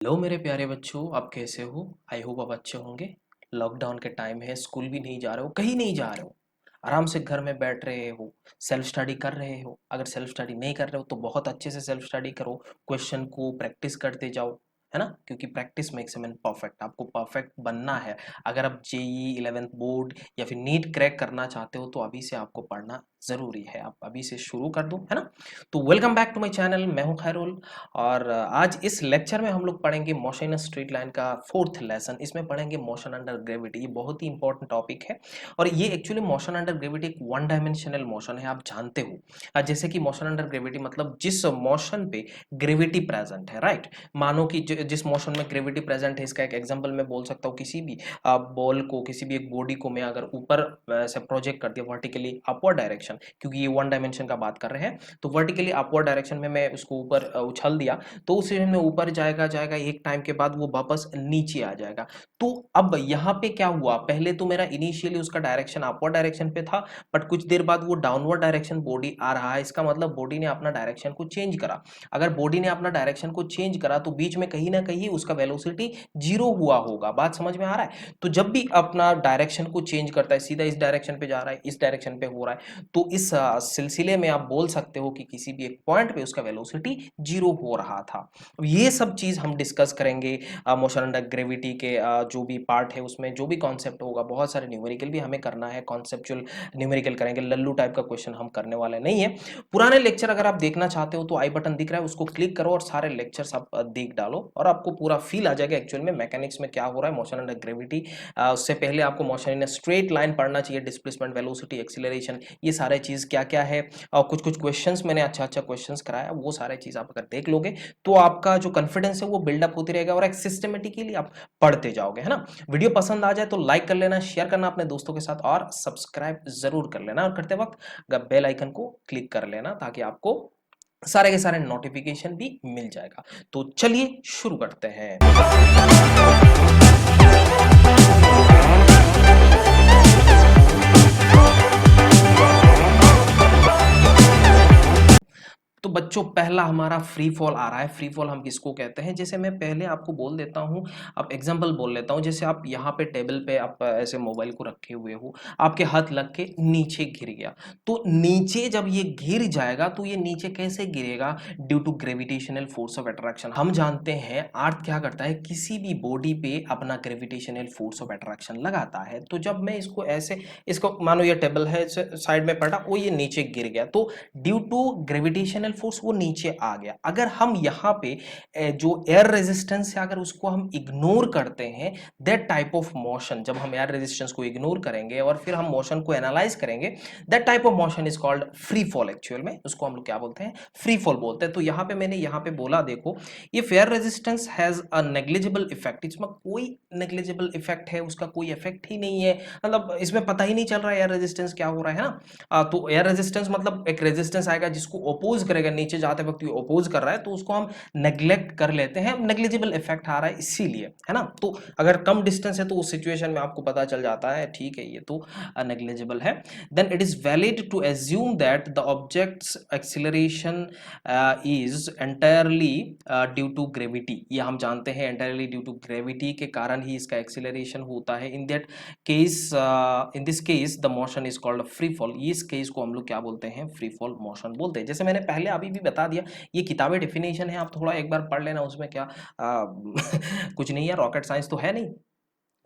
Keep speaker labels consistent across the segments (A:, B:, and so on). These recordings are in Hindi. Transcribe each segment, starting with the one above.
A: हेलो मेरे प्यारे बच्चों, आप कैसे हो? आई होप आप अच्छे होंगे। लॉकडाउन के टाइम है, स्कूल भी नहीं जा रहे हो, कहीं नहीं जा रहे हो, आराम से घर में बैठ रहे हो, सेल्फ स्टडी कर रहे हो। अगर सेल्फ स्टडी नहीं कर रहे हो तो बहुत अच्छे से सेल्फ स्टडी करो, क्वेश्चन को प्रैक्टिस करते जाओ, है ना? क्योंकि practice makes a man perfect. आपको परफेक्ट बनना है। अगर आप जेई 11th बोर्ड या फिर नीट क्रैक करना चाहते हो तो अभी से आपको पढ़ना ज़रूरी है। आप अभी से शुरू कर दो, है ना? तो welcome back to my channel, मैं हूं खैरुल। और आज इस लेक्चर में हम लोग पढ़ेंगे मोशन इन स्ट्रेट लाइन का फोर्थ लेसन। इसमें पढ़ेंगे मोशन अंडर ग्रेविटी। ये बहुत ही इंपॉर्टेंट टॉपिक है और ये एक्चुअली मोशन अंडर ग्रेविटी एक वन डायमेंशनल मोशन है, आप जानते हो। जैसे कि मोशन अंडर ग्रेविटी मतलब जिस मोशन पे ग्रेविटी प्रेजेंट है, राइट? मानो कि जिस मोशन में ग्रेविटी प्रेजेंट है, इसका एक एग्जांपल मैं बोल सकता हूँ। किसी भी बॉल को, किसी भी एक बॉडी को मैं अगर ऊपर से प्रोजेक्ट कर दिया वर्टिकली अपवर्ड डायरेक्शन, क्योंकि ये वन डायमेंशन का बात कर रहे हैं, तो वर्टिकली अपवर्ड डायरेक्शन में मैं उसको ऊपर उछल दिया तो उस में ऊपर जाएगा जाएगा, एक टाइम के बाद वो वापस नीचे आ जाएगा। तो अब यहाँ पे क्या हुआ, पहले तो मेरा इनिशियली उसका डायरेक्शन अपवर्ड डायरेक्शन पे था, बट कुछ देर बाद वो डाउनवर्ड डायरेक्शन बॉडी आ रहा है। इसका मतलब बॉडी ने अपना डायरेक्शन को चेंज करा। अगर बॉडी ने अपना डायरेक्शन को चेंज करा तो बीच में कहीं ना कहीं उसका वेलोसिटी जीरो हुआ होगा। बात समझ में आ रहा है? तो जब भी अपना डायरेक्शन को चेंज करता है, सीधा इस डायरेक्शन पे जा रहा है, इस डायरेक्शन पे हो रहा है, तो इस सिलसिले में आप बोल सकते हो कि किसी भी एक पॉइंट पे उसका वेलोसिटी जीरो हो रहा था। ये सब चीज हम डिस्कस करेंगे मोशन अंडर ग्रेविटी के जो भी पार्ट है उसमें जो भी कॉन्सेप्ट होगा। बहुत सारे न्यूमेरिकल भी हमें करना है, कॉन्सेप्चुअल न्यूमेरिकल करेंगे, लल्लू टाइप का क्वेश्चन हम करने वाले नहीं है। पुराने लेक्चर अगर आप देखना चाहते हो तो आई बटन दिख रहा है, उसको क्लिक करो और सारे लेक्चर्स आप देख डालो और आपको पूरा फील आ जाएगा एक्चुअल में मैकेनिक्स में क्या हो रहा है मोशन अंडर ग्रेविटी। उससे पहले आपको मोशन इन स्ट्रेट लाइन पढ़ना चाहिए, डिस्प्लेसमेंट, वेलोसिटी, एक्सीलरेशन, ये सारे चीज क्या क्या है। और कुछ कुछ क्वेश्चंस मैंने अच्छा अच्छा क्वेश्चंस कराया, वो सारे चीज आप अगर देख लोगे तो आपका जो कॉन्फिडेंस है वो बिल्डअप होती रहेगा और एक सिस्टमेटिकली आप पढ़ते जाओगे, है ना? वीडियो पसंद आ जाए तो लाइक कर लेना, शेयर करना अपने दोस्तों के साथ और सब्सक्राइब जरूर कर लेना, और करते वक्त बेल आइकन को क्लिक कर लेना ताकि आपको सारे के सारे नोटिफिकेशन भी मिल जाएगा। तो चलिए शुरू करते हैं। तो बच्चों पहला हमारा फ्री फॉल आ रहा है। फ्री फॉल हम किसको कहते हैं? जैसे मैं पहले आपको बोल देता हूँ, अब एग्जांपल बोल लेता हूँ। जैसे आप यहाँ पे टेबल पे आप ऐसे मोबाइल को रखे हुए हो, आपके हाथ लग के नीचे गिर गया, तो नीचे जब ये गिर जाएगा तो ये नीचे कैसे गिरेगा? Due to gravitational force of attraction. हम जानते हैं अर्थ क्या करता है, किसी भी बॉडी पे अपना ग्रेविटेशनल फोर्स ऑफ अट्रैक्शन लगाता है। तो जब मैं इसको ऐसे, इसको मानो ये टेबल है, साइड में पड़ा, वो ये नीचे गिर गया, तो ड्यू टू ग्रेविटेशनल फोर्स वो नीचे आ गया। अगर हम यहाँ पे जो एयर रेजिस्टेंस है अगर उसको हम इग्नोर करते हैं, दैट टाइप ऑफ मोशन, जब हम एयर रेजिस्टेंस को इग्नोर करेंगे और फिर हम मोशन को एनालाइज करेंगे, that type of motion is called free fall. Actual में उसको हम लोग क्या बोलते हैं? फ्री फॉल बोलते हैं। तो यहाँ पे मैंने यहाँ पे बोला, देखो, if air resistance has a negligible effect, इसमें कोई नेग्लिजिबल इफेक्ट है, उसका कोई इफेक्ट ही नहीं है, मतलब इसमें पता ही नहीं चल रहा है एयर रेजिस्टेंस क्या हो रहा है ना। तो एयर रेजिस्टेंस मतलब एक रेजिस्टेंस आएगा जिसको ओपोज करेगा, नीचे जाते वक्त ये ओपोज कर रहा है, तो उसको हम नेग्लेक्ट कर लेते हैं, नेग्लिजिबल इफेक्ट आ रहा है इसीलिए, है ना? तो अगर कम डिस्टेंस है तो उस सिचुएशन में आपको पता चल जाता है ठीक है ये तो नेग्लिजिबल है। Then it is valid to assume that the object's acceleration is entirely due to gravity. ये हम जानते हैं एंटायरली ड्यू टू ग्रेविटी के कारण ही इसका एक्सीलरेशन होता है। In that case, in this case the motion is called free fall. इस केस को हम लोग क्या बोलते हैं? फ्री फॉल मोशन बोलते हैं। जैसे मैंने पहले अभी भी बता दिया, ये किताबें डेफिनेशन है, आप थोड़ा एक बार पढ़ लेना, उसमें क्या कुछ नहीं है, रॉकेट साइंस तो है नहीं,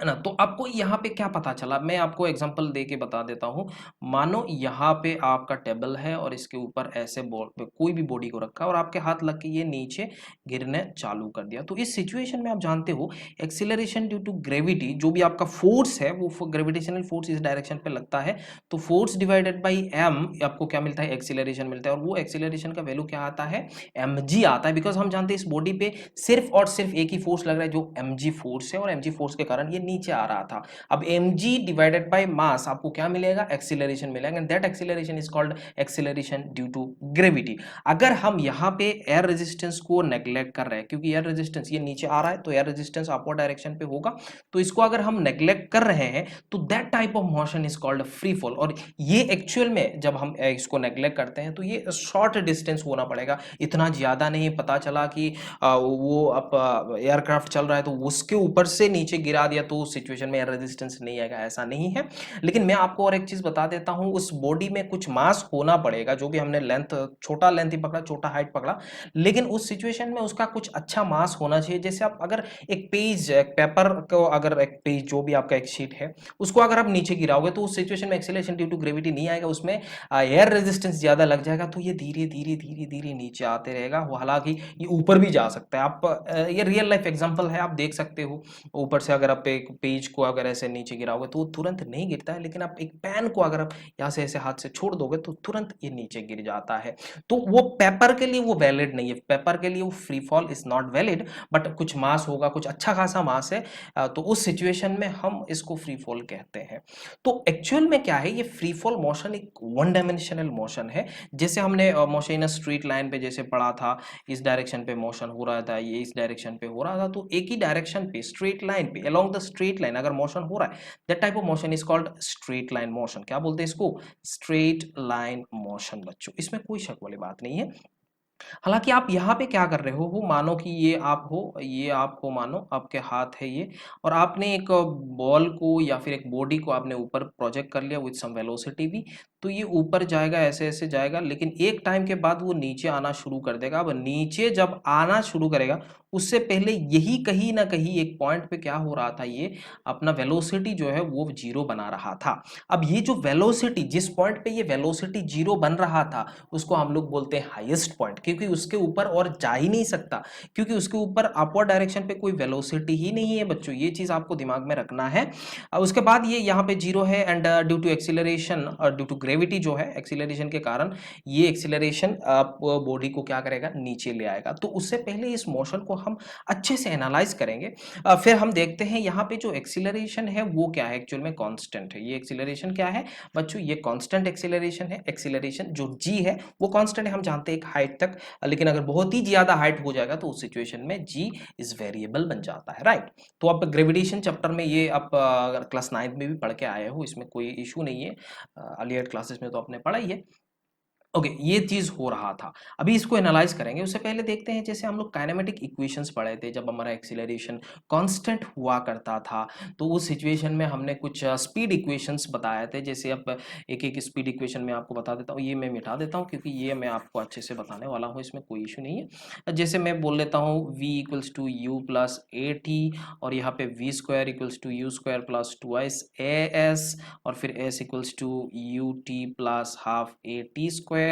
A: है ना? तो आपको यहाँ पे क्या पता चला, मैं आपको एग्जांपल दे के बता देता हूँ। मानो यहाँ पे आपका टेबल है और इसके ऊपर ऐसे कोई भी बॉडी को रखा और आपके हाथ लग के ये नीचे गिरने चालू कर दिया, तो इस सिचुएशन में आप जानते हो एक्सीलरेशन ड्यू टू ग्रेविटी, जो भी आपका फोर्स है वो ग्रेविटेशनल फोर्स इस डायरेक्शन पे लगता है, तो फोर्स डिवाइडेड बाई एम आपको क्या मिलता है? एक्सीलरेशन मिलता है। और वो एक्सीलरेशन का वैल्यू क्या आता है? mg आता है, बिकॉज हम जानते हैं इस बॉडी पे सिर्फ और सिर्फ एक ही फोर्स लग रहा है जो mg फोर्स है, और mg फोर्स के कारण ये नीचे आ रहा था। अब mg डिवाइडेड बाय मास आपको क्या मिलेगा, एक्सीलरेशन मिलेगा, and that acceleration is called acceleration due to gravity. अगर हम यहाँ पे एयर रेजिस्टेंस को नेग्लेक्ट कर रहे हैं, क्योंकि एयर रेजिस्टेंस ये नीचे आ रहा है तो एयर रेजिस्टेंस अपवर्ड डायरेक्शन पे होगा, तो इसको अगर हम नेग्लेक्ट कर रहे हैं तो that type of motion is called free fall. और ये एक्चुअल में जब हम इसको नेग्लेक्ट करते हैं तो ये शॉर्ट डिस्टेंस होना पड़ेगा, इतना ज्यादा नहीं। पता चला कि वो अब एयरक्राफ्ट चल रहा है तो उसके ऊपर से नीचे गिरा दिया तो उस सिचुएशन में एयर रेजिस्टेंस नहीं आएगा, ऐसा नहीं है। लेकिन मैं आपको और एक चीज बता देता हूं, उस बॉडी में कुछ मास होना पड़ेगा, जो भी हमने लेंथ, छोटा लेंथ ही पकड़ा, छोटा हाइट पकड़ा, लेकिन उस सिचुएशन में उसका कुछ अच्छा मास होना चाहिए। जैसे आप अगर एक पेज, एक पेपर को, अगर एक पेज जो भी आपका एक शीट है उसको अगर आप नीचे गिराओगे तो उस सिचुएशन में एक्सीलरेशन ड्यू टू ग्रेविटी नहीं आएगा, उसमें एयर रेजिस्टेंस ज्यादा लग जाएगा, तो ये धीरे धीरे धीरे धीरे नीचे आते रहेगा। हालांकि ये ऊपर भी जा सकता है, आप ये रियल लाइफ एग्जांपल है, आप देख सकते हो। ऊपर से अगर आप एक पेज को अगर ऐसे नीचे गिराओगे तो वो तुरंत नहीं गिरता है, लेकिन आप एक पेन को अगर आप यहाँ से ऐसे हाथ से छोड़ दोगे तो तुरंत ये नीचे गिर जाता है। तो वो पेपर के लिए वो वैलिड नहीं है, पेपर के लिए वो free fall is not valid, but कुछ मास होगा, कुछ अच्छा खासा मास है, तो उस सिचुएशन में हम इसको फ्री फॉल कहते हैं। तो एक्चुअल में क्या है, ये फ्री फॉल मोशन एक वन डायमेंशनल मोशन है। जैसे हमने मोशन स्ट्रेट लाइन पे जैसे पढ़ा था, इस डायरेक्शन पे मोशन हो रहा था, ये इस डायरेक्शन पे हो रहा था, तो एक ही डायरेक्शन पे स्ट्रेट लाइन पे अलोंग द स्ट्रेट लाइन अगर मोशन हो रहा है, that type of motion is called straight line motion. क्या बोलते हैं इसको, स्ट्रेट लाइन मोशन बच्चों, इसमें कोई शक वाली बात नहीं है। हालांकि आप यहाँ पे क्या कर रहे हो, मानो कि ये आप हो, ये आप हो, मानो आपके हाथ है ये, और आपने एक बॉल को या फिर एक बॉडी को आपने ऊपर प्रोजेक्ट कर लिया विद सम वेलोसिटी भी, तो ये ऊपर जाएगा, ऐसे ऐसे जाएगा, लेकिन एक टाइम के बाद वो नीचे आना शुरू कर देगा। अब नीचे जब आना शुरू करेगा उससे पहले यही कहीं ना कहीं एक पॉइंट पे क्या हो रहा था, ये अपना वेलोसिटी जो है वो जीरो बना रहा था। अब ये जो वेलोसिटी, जिस पॉइंट पे ये वेलोसिटी जीरो बन रहा था, उसको हम लोग बोलते हैं हाईएस्ट पॉइंट, क्योंकि उसके ऊपर और जा ही नहीं सकता, क्योंकि उसके ऊपर अपवर्ड डायरेक्शन पे कोई वेलोसिटी ही नहीं है बच्चों, ये चीज आपको दिमाग में रखना है। उसके बाद ये यहाँ पे जीरो है, एंड ड्यू टू एक्सीलरेशन और ड्यू टू ग्रेविटी जो है, एक्सीलरेशन के कारण ये एक्सीलरेशन बॉडी को क्या करेगा, नीचे ले आएगा। तो उससे पहले इस मोशन को हम अच्छे से एनालाइज करेंगे, फिर हम देखते हैं यहाँ पे जो एक्सीलरेशन है वो क्या है, एक्चुअल में कांस्टेंट है। ये एक्सीलरेशन क्या है बच्चों, ये कांस्टेंट एक्सीलरेशन है। एक्सीलरेशन जो जी है वो कांस्टेंट है, हम जानते हैं एक हाइट तक, लेकिन अगर बहुत ही ज्यादा हाइट हो जाएगा तो उस सिचुएशन में जी इज वेरिएबल बन जाता है, राइट। तो आप ग्रेविटेशन चैप्टर में ये आप क्लास 9 में भी पढ़ के आए हो, इसमें कोई इशू नहीं है, अर्लियर क्लासेस में तो आपने पढ़ा ही है। ओके ये चीज हो रहा था, अभी इसको एनालाइज करेंगे। उससे पहले देखते हैं, जैसे हम लोग काइनेमेटिक इक्वेशंस पढ़े थे जब हमारा एक्सीलरेशन कांस्टेंट हुआ करता था, तो उस सिचुएशन में हमने कुछ स्पीड इक्वेशंस बताए थे। जैसे अब एक एक स्पीड इक्वेशन में आपको बता देता हूँ, ये मैं मिटा देता हूँ क्योंकि ये मैं आपको अच्छे से बताने वाला हूँ, इसमें कोई इशू नहीं है। जैसे मैं बोल लेता हूँ v equals to u plus a t, और यहाँ पे v square equals to u square plus twice a s, और फिर s equals to U T plus half A T square,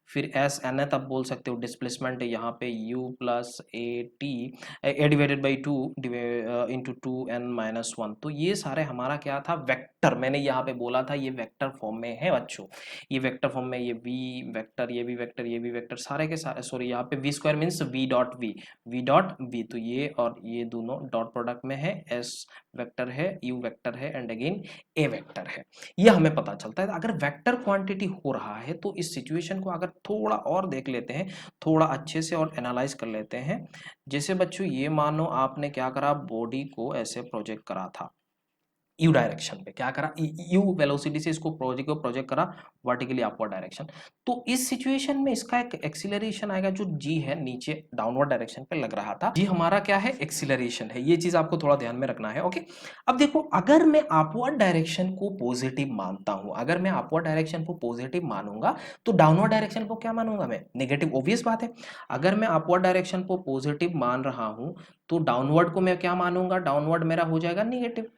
A: फिर एस एन तब बोल सकते हो डिस्प्लेसमेंट है यहाँ पे u plus a t a divided by two into two n minus one. तो ये सारे हमारा क्या था, वेक्टर, मैंने यहाँ पे बोला था ये वेक्टर फॉर्म में है बच्चों, ये वेक्टर फॉर्म में, ये v वेक्टर, ये भी वेक्टर, ये भी वेक्टर, सारे के सारे, सॉरी यहाँ पे v square means v dot v, v dot v, तो ये और ये दोनों डॉट प्रोडक्ट में है, एस वेक्टर है, यू वेक्टर है, एंड अगेन ए वेक्टर है। ये हमें पता चलता है। अगर वेक्टर क्वांटिटी हो रहा है तो इस सिचुएशन को अगर थोड़ा और देख लेते हैं, थोड़ा अच्छे से और एनालाइज कर लेते हैं। जैसे बच्चों ये मानो आपने क्या करा, बॉडी को ऐसे प्रोजेक्ट करा था यू डायरेक्शन पे, क्या करा, यू वेलोसिटी से इसको प्रोजेक्ट करा वर्टिकली अपवर्ड डायरेक्शन, तो इस सिचुएशन में इसका एक एक्सीलरेशन आएगा जो जी है, नीचे डाउनवर्ड डायरेक्शन पे लग रहा था, जी हमारा क्या है, एक्सीलरेशन है। ये चीज आपको थोड़ा ध्यान में रखना है, ओके। अब देखो, अगर मैं अपवर्ड डायरेक्शन को पॉजिटिव मानता हूं, अगर मैं अपवर्ड डायरेक्शन को पॉजिटिव मानूंगा तो डाउनवर्ड डायरेक्शन को क्या मानूंगा मैं, नेगेटिव, ऑब्वियस बात है। अगर मैं अपवर्ड डायरेक्शन को पॉजिटिव मान रहा हूं तो डाउनवर्ड को मैं क्या मानूंगा, डाउनवर्ड मेरा हो जाएगा नेगेटिव।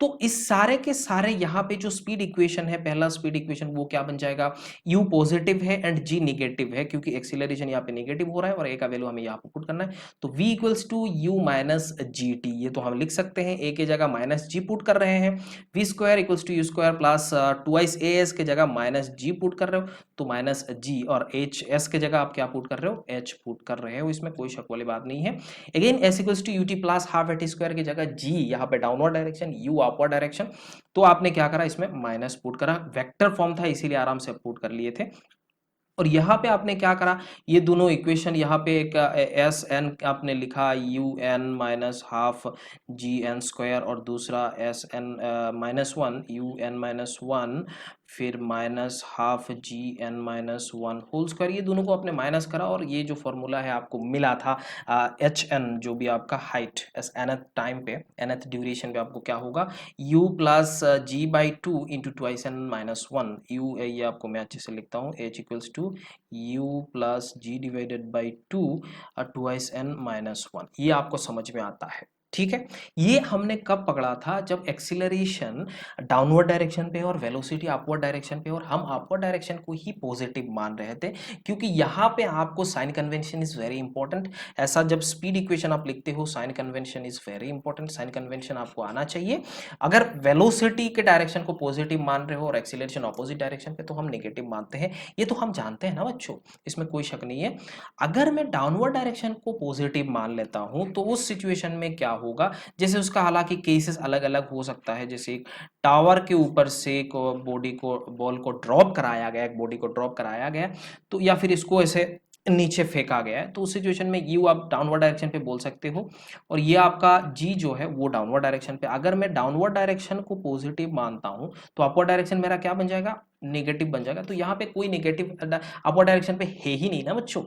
A: तो इस सारे के सारे यहाँ पे जो स्पीड इक्वेशन है, पहला स्पीड इक्वेशन वो क्या बन जाएगा, u पॉजिटिव है एंड g निगेटिव है, क्योंकि एक्सीलरेशन यहाँ पे नेगेटिव हो रहा है और a का वैल्यू हमें यहाँ पे पुट करना है। तो v equals to u minus g t, ये तो हम लिख सकते हैं, a के जगह माइनस जी पुट कर रहे हैं, v square equals to u square plus twice a s के जगह माइनस जी पुट कर रहे हो तो माइनस जी, और एच एस के जगह आप क्या पुट कर रहे हो, h पुट कर रहे हो, इसमें कोई शक वाली बात नहीं है। Again s equals equals to U T plus half a t square की जगह जी यहाँ पे downward direction, u upward direction, तो आपने क्या करा इसमें माइनस पुट करा, वेक्टर फॉर्म था इसीलिए आराम से पुट कर लिए थे। और यहाँ पे आपने क्या करा, ये दोनों इक्वेशन यहाँ पे एक एस एन आपने लिखा U N minus half G N square और दूसरा S N minus one U N minus one फिर minus half G N minus one whole square, ये दोनों को आपने माइनस करा और ये जो फॉर्मूला है आपको मिला था एच एन जो भी आपका हाइट एस एनथ टाइम पे एनथ ड्यूरेशन पे आपको क्या होगा u plus g by two into twice n minus one u, ये आपको मैं अच्छे से लिखता हूँ h equals to u plus g divided by two twice n minus one, ये आपको समझ में आता है। ठीक है, ये हमने कब पकड़ा था, जब एक्सीलरेशन डाउनवर्ड डायरेक्शन पे और वेलोसिटी अपवर्ड डायरेक्शन पे, और हम अपवर्ड डायरेक्शन को ही पॉजिटिव मान रहे थे क्योंकि यहाँ पे आपको sign convention is very important. ऐसा जब स्पीड इक्वेशन आप लिखते हो sign convention is very important, sign convention आपको आना चाहिए। अगर वेलोसिटी के डायरेक्शन को पॉजिटिव मान रहे हो और एक्सीलरेशन ऑपोजिट डायरेक्शन पे तो हम नेगेटिव मानते हैं, ये तो हम जानते हैं ना बच्चों, इसमें कोई शक नहीं है। अगर मैं डाउनवर्ड डायरेक्शन को पॉजिटिव मान लेता हूं तो उस सिचुएशन में क्या होगा, जैसे उसका हालांकि केसेस अलग अलग हो सकता है, जैसे एक टावर के ऊपर से बॉडी को बॉल को ड्रॉप कराया गया, एक बॉडी को ड्रॉप कराया गया, तो या फिर इसको ऐसे नीचे फेंका गया है, तो उस सिचुएशन में यू आप डाउनवर्ड डायरेक्शन पे बोल सकते हो और ये आपका जी जो है वो डाउनवर्ड डायरेक्शन पे। अगर मैं डाउनवर्ड डायरेक्शन को पॉजिटिव मानता हूं तो अपवर्ड डायरेक्शन मेरा क्या बन जाएगा, नेगेटिव बन जाएगा। तो यहाँ पे कोई नेगेटिव अपवर्ड डायरेक्शन पे है ही नहीं ना बच्चों।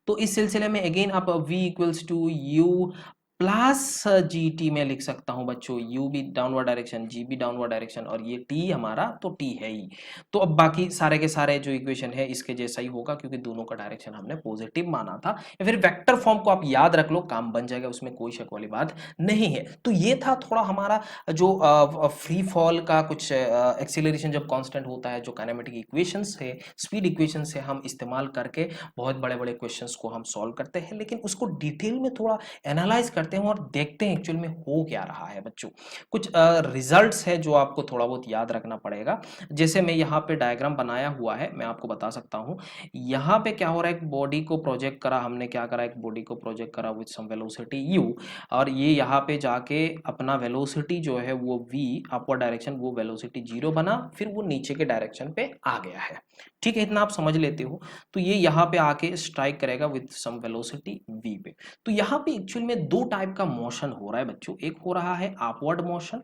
A: तो इस सिलसिले में अगेन आप v equals to u plus g t में लिख सकता हूं बच्चों, u भी डाउनवर्ड डायरेक्शन जी भी डाउनवर्ड डायरेक्शन और ये t हमारा तो t है ही। तो अब बाकी सारे के सारे जो इक्वेशन है इसके जैसा ही होगा क्योंकि दोनों का डायरेक्शन हमने पॉजिटिव माना था। या फिर वेक्टर फॉर्म को आप याद रख लो, काम बन जाएगा, उसमें कोई शक वाली बात नहीं है। तो ये था थोड़ा हमारा जो फ्री फॉल का कुछ एक्सीलरेशन जब कांस्टेंट होता है, जो काइनेमेटिक इक्वेशंस है स्पीड इक्वेशंस है, हम इस्तेमाल करके बहुत बड़े बड़े क्वेश्चंस को हम सॉल्व करते हैं, लेकिन उसको डिटेल में थोड़ा एनालाइज करते हैं और देखते हैं एक्चुअल में हो क्या रहा है बच्चों। कुछ रिजल्ट्स है जो आपको थोड़ा बहुत याद रखना पड़ेगा। जैसे मैं यहाँ पे डायग्राम बनाया हुआ है, मैं आपको बता सकता हूँ यहाँ पे क्या हो रहा है, एक बॉडी को प्रोजेक्ट करा हमने, क्या करा, एक बॉडी को प्रोजेक्ट करा विद सम वेलोसिटी u और ये यहाँ पे जाके अपना वेलोसिटी जो है वो v अपवर्ड डायरेक्शन, वो वेलोसिटी 0 बना, फिर वो नीचे के डायरेक्शन पे आ गया है। ठीक है, इतना आप समझ लेते हो। तो ये यहाँ पे आके स्ट्राइक करेगा विद सम वेलोसिटी v पे। तो यहाँ पे एक्चुअल में दो टाइप का मोशन हो रहा है बच्चों, एक हो रहा है अपवर्ड मोशन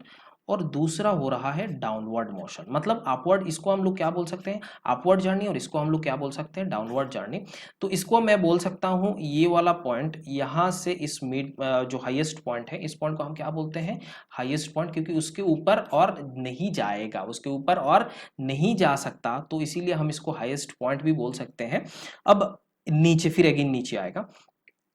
A: और दूसरा हो रहा है डाउनवर्ड मोशन। मतलब अपवर्ड इसको हम लोग क्या बोल सकते हैं, अपवर्ड जर्नी, और इसको हम लोग क्या बोल सकते हैं, डाउनवर्ड जर्नी। तो इसको मैं बोल सकता हूँ ये वाला पॉइंट यहाँ से इस मिड जो हाईएस्ट पॉइंट है, इस पॉइंट को हम क्या बोलते हैं, हाईएस्ट पॉइंट, क्योंकि उसके ऊपर और नहीं जाएगा, उसके ऊपर और नहीं जा सकता, तो इसीलिए हम इसको हाईएस्ट पॉइंट भी बोल सकते हैं। अब नीचे फिर अगेन नीचे आएगा,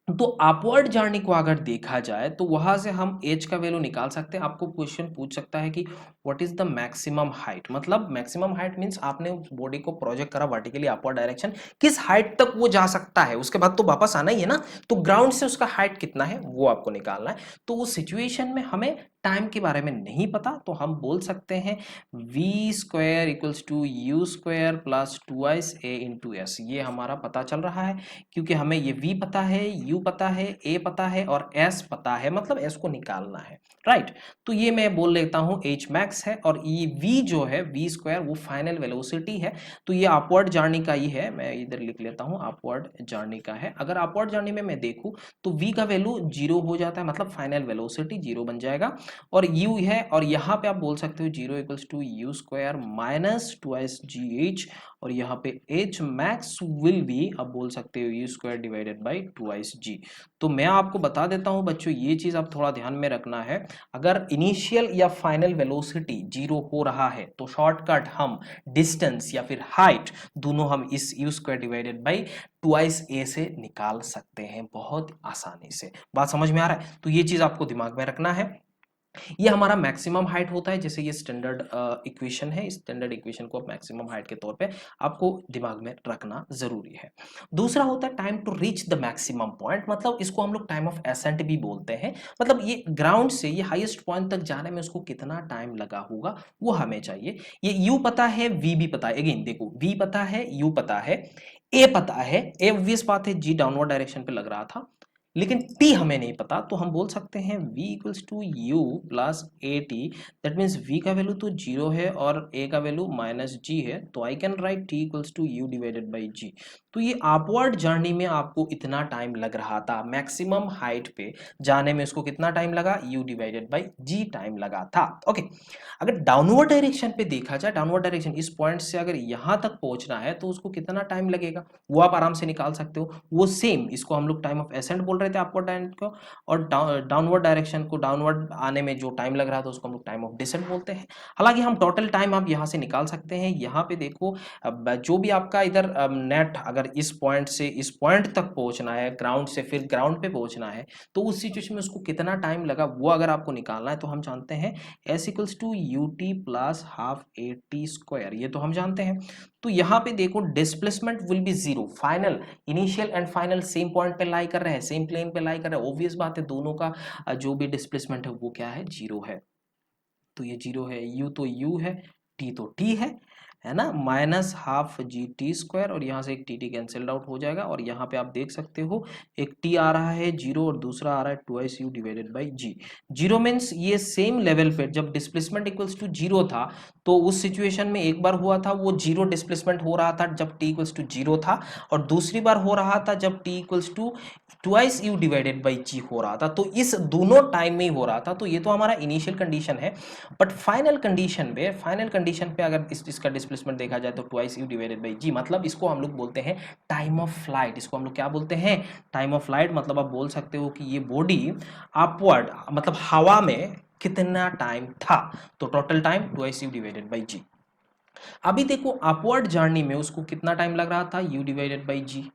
A: तो अपवर्ड जर्नी को अगर देखा जाए तो वहां से हम एज का वैल्यू निकाल सकते हैं। आपको क्वेश्चन पूछ सकता है कि what is the maximum height, मतलब मैक्सिमम हाइट मींस आपने बॉडी को प्रोजेक्ट करा वर्टिकली अपवर्ड डायरेक्शन, किस हाइट तक वो जा सकता है, उसके बाद तो वापस आना ही है ना, तो ग्राउंड से उसका हाइट कितना है वो आपको निकालना है। तो उस सिचुएशन में हमें टाइम के बारे में नहीं पता, तो हम बोल सकते हैं v square equals to u square plus twice a into s. ये हमारा पता चल रहा है क्योंकि हमें ये v पता है, u पता है, a पता है और s पता है, मतलब s को निकालना है, राइट। तो ये मैं बोल लेता हूँ h मैक्स है और ये v जो है v स्क्वायर वो फाइनल वेलोसिटी है। तो ये अपवर्ड जर्नी का ही है, मैं इधर लिख लेता हूँ अपवर्ड जर्नी का है। अगर अपवर्ड जर्नी में मैं देखूँ तो v का वैल्यू 0 हो जाता है, मतलब फाइनल वेलोसिटी 0 बन जाएगा, और u है और यहाँ पे आप बोल सकते हो 0 equals to u square minus twice g h, और यहाँ पे h मैक्स विल बी, अब बोल सकते हो U square divided by twice G. तो मैं आपको बता देता हूँ बच्चों, ये चीज आप थोड़ा ध्यान में रखना है, अगर इनिशियल या फाइनल वेलोसिटी 0 हो रहा है तो शॉर्टकट हम डिस्टेंस या फिर हाइट दोनों हम इस U square divided by twice A से निकाल सकते हैं बहुत आसानी से। बात समझ में आ रहा है? तो ये चीज आपको दिमाग में रखना है। ये हमारा मैक्सिमम हाइट होता है, जैसे ये स्टैंडर्ड इक्वेशन है, इस स्टैंडर्ड इक्वेशन को मैक्सिमम हाइट के तौर पे आपको दिमाग में रखना जरूरी है। दूसरा होता है time to reach the maximum point, मतलब इसको हम लोग टाइम ऑफ एसेंट भी बोलते हैं। मतलब ये ग्राउंड से ये हाईएस्ट पॉइंट तक जाने में उसको कितना टाइम लगा होगा वो हमें चाहिए। ये u पता है, v भी पता है, अगेन देखो v पता है, u पता है, a पता है, a ऑब्वियस बात है, g डाउनवर्ड डायरेक्शन पे लग रहा था, लेकिन t हमें नहीं पता, तो हम बोल सकते हैं v equals to u plus a t. That means v का वैल्यू तो 0 है और a का वैल्यू माइनस जी है, तो I can write t equals to U divided by जी। तो ये अपवर्ड जर्नी में आपको इतना टाइम लग रहा था, मैक्सिमम हाइट पे जाने में उसको कितना टाइम लगा, u divided by g time लगा था। ओके, अगर डाउनवर्ड डायरेक्शन पे देखा जाए, डाउनवर्ड डायरेक्शन इस पॉइंट से अगर यहाँ तक पहुंचना है तो उसको कितना टाइम लगेगा, वो आप आराम से निकाल सकते हो। वो सेम, इसको हम लोग टाइम ऑफ एसेंट बोल रहे थे अपवर्ड डायरेक्शन को, और डाउनवर्ड डायरेक्शन को डाउनवर्ड आने में जो टाइम लग रहा था उसको हम लोग टाइम ऑफ डिसेंट बोलते हैं। हालांकि हम टोटल टाइम आप यहाँ से निकाल सकते हैं। यहाँ पे देखो, अब जो भी आपका इधर नेट अगर इस पॉइंट से इस पॉइंट तक पहुंचना है, ग्राउंड से फिर ग्राउंड पे पहुंचना है, तो उस सिचुएशन में उसको कितना टाइम लगा वो अगर आपको निकालना है तो हम जानते हैं s equals to U T plus half A T square, ये तो हम जानते हैं। तो यहाँ पे देखो displacement will be zero, final, initial and final same point पे लाई कर रहे हैं, सेम प्लेन पे लाई कर रहे हैं, ऑब्वियस बात है दोनों का जो भी डिस्प्लेसमेंट है वो क्या है, जीरो है। तो ये जीरो है, यू तो यू है, टी तो टी है ना, minus half g t square, और यहाँ से एक टी टी कैंसिल्ड आउट हो जाएगा, और यहाँ पे आप देख सकते हो एक टी आ रहा है जीरो और दूसरा आ रहा है twice you divided by g. Zero means ये सेम लेवल पे जब डिस्प्लेसमेंट इक्वल्स टू जीरो था, तो उस सिचुएशन में एक बार हुआ था वो जीरो डिस्प्लेसमेंट हो रहा था जब टी इक्वल्स टू जीरो था, और दूसरी बार हो रहा था जब T equals to twice you divided by G हो रहा था। तो इस दोनों टाइम में ही हो रहा था। तो ये तो हमारा इनिशियल कंडीशन है, बट फाइनल कंडीशन पे अगर इसका डिस्प्लेसमेंट देखा जाए तो ट्वाइस यू डिवाइडेड बाई जी, मतलब इसको हम लोग बोलते हैं टाइम ऑफ फ्लाइट। इसको हम लोग क्या बोलते हैं, टाइम ऑफ फ्लाइट। मतलब आप बोल सकते हो कि ये बॉडी अपवर्ड मतलब हवा में कितना टाइम था, तो total time twice you divided by G. अभी देखो अपवर्ड जर्नी में उसको कितना टाइम लग रहा था, u divided by g.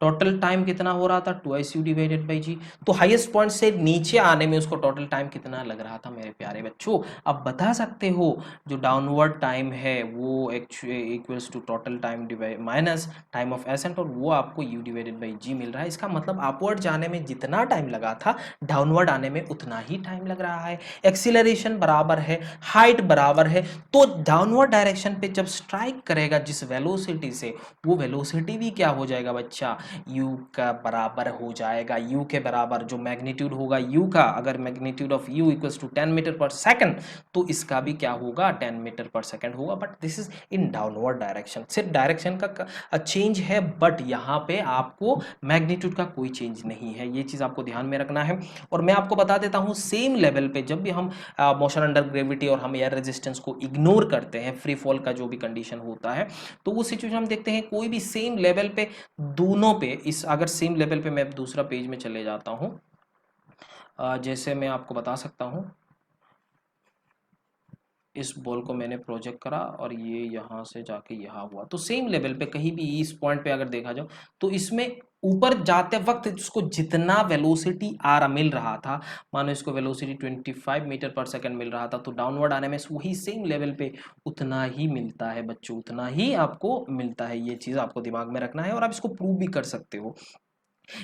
A: Total time कितना हो रहा था, ट्वाइस यू डिवाइडेड बाई जी। तो हाईएस्ट पॉइंट से नीचे आने में उसको टोटल टाइम कितना लग रहा था मेरे प्यारे बच्चों। अब बता सकते हो जो डाउनवर्ड टाइम है वो equals to total time divide minus time of ascent, और वो आपको यू डिवाइडेड बाई जी मिल रहा है। इसका मतलब अपवर्ड जाने में जितना टाइम लगा था डाउनवर्ड आने में उतना ही टाइम लग रहा है। एक्सीलरेशन बराबर है, हाइट बराबर है, तो डाउनवर्ड डायरेक्शन पे जब स्ट्राइक करेगा जिस वेलोसिटी से, वो वेलोसिटी भी क्या हो जाएगा बच्चा, u का बराबर हो जाएगा। u के बराबर जो मैग्नीट्यूड होगा u का, अगर magnitude of u equals to 10 metre per second, तो इसका भी क्या होगा, 10 मीटर पर सेकंड होगा। But this is in downward direction, सिर्फ डायरेक्शन का चेंज है, बट यहाँ पे आपको मैग्नीट्यूड का कोई चेंज नहीं है। ये चीज़ आपको ध्यान में रखना है। और मैं आपको बता देता हूँ सेम लेवल पे जब भी हम मोशन अंडर ग्रेविटी और हम एयर रेजिस्टेंस को इग्नोर करते हैं, फ्री फॉल का जो भी कंडीशन होता है, तो वो सिचुएशन हम देखते हैं कोई भी सेम लेवल पे दोनों पे, इस अगर सेम लेवल पे मैं दूसरा पेज में चले जाता हूँ, जैसे मैं आपको बता सकता हूँ, इस बॉल को मैंने प्रोजेक्ट करा और ये यहाँ से जाके यहाँ हुआ, तो सेम लेवल पे कहीं भी इस पॉइंट पे अगर देखा जाओ तो इसमें ऊपर जाते वक्त इसको जितना वेलोसिटी मिल रहा था, मानो इसको वेलोसिटी 25 मीटर पर सेकंड मिल रहा था, तो डाउनवर्ड आने में वही सेम लेवल पे उतना ही मिलता है बच्चों, उतना ही आपको मिलता है। ये चीज़ आपको दिमाग में रखना है और आप इसको प्रूव भी कर सकते हो।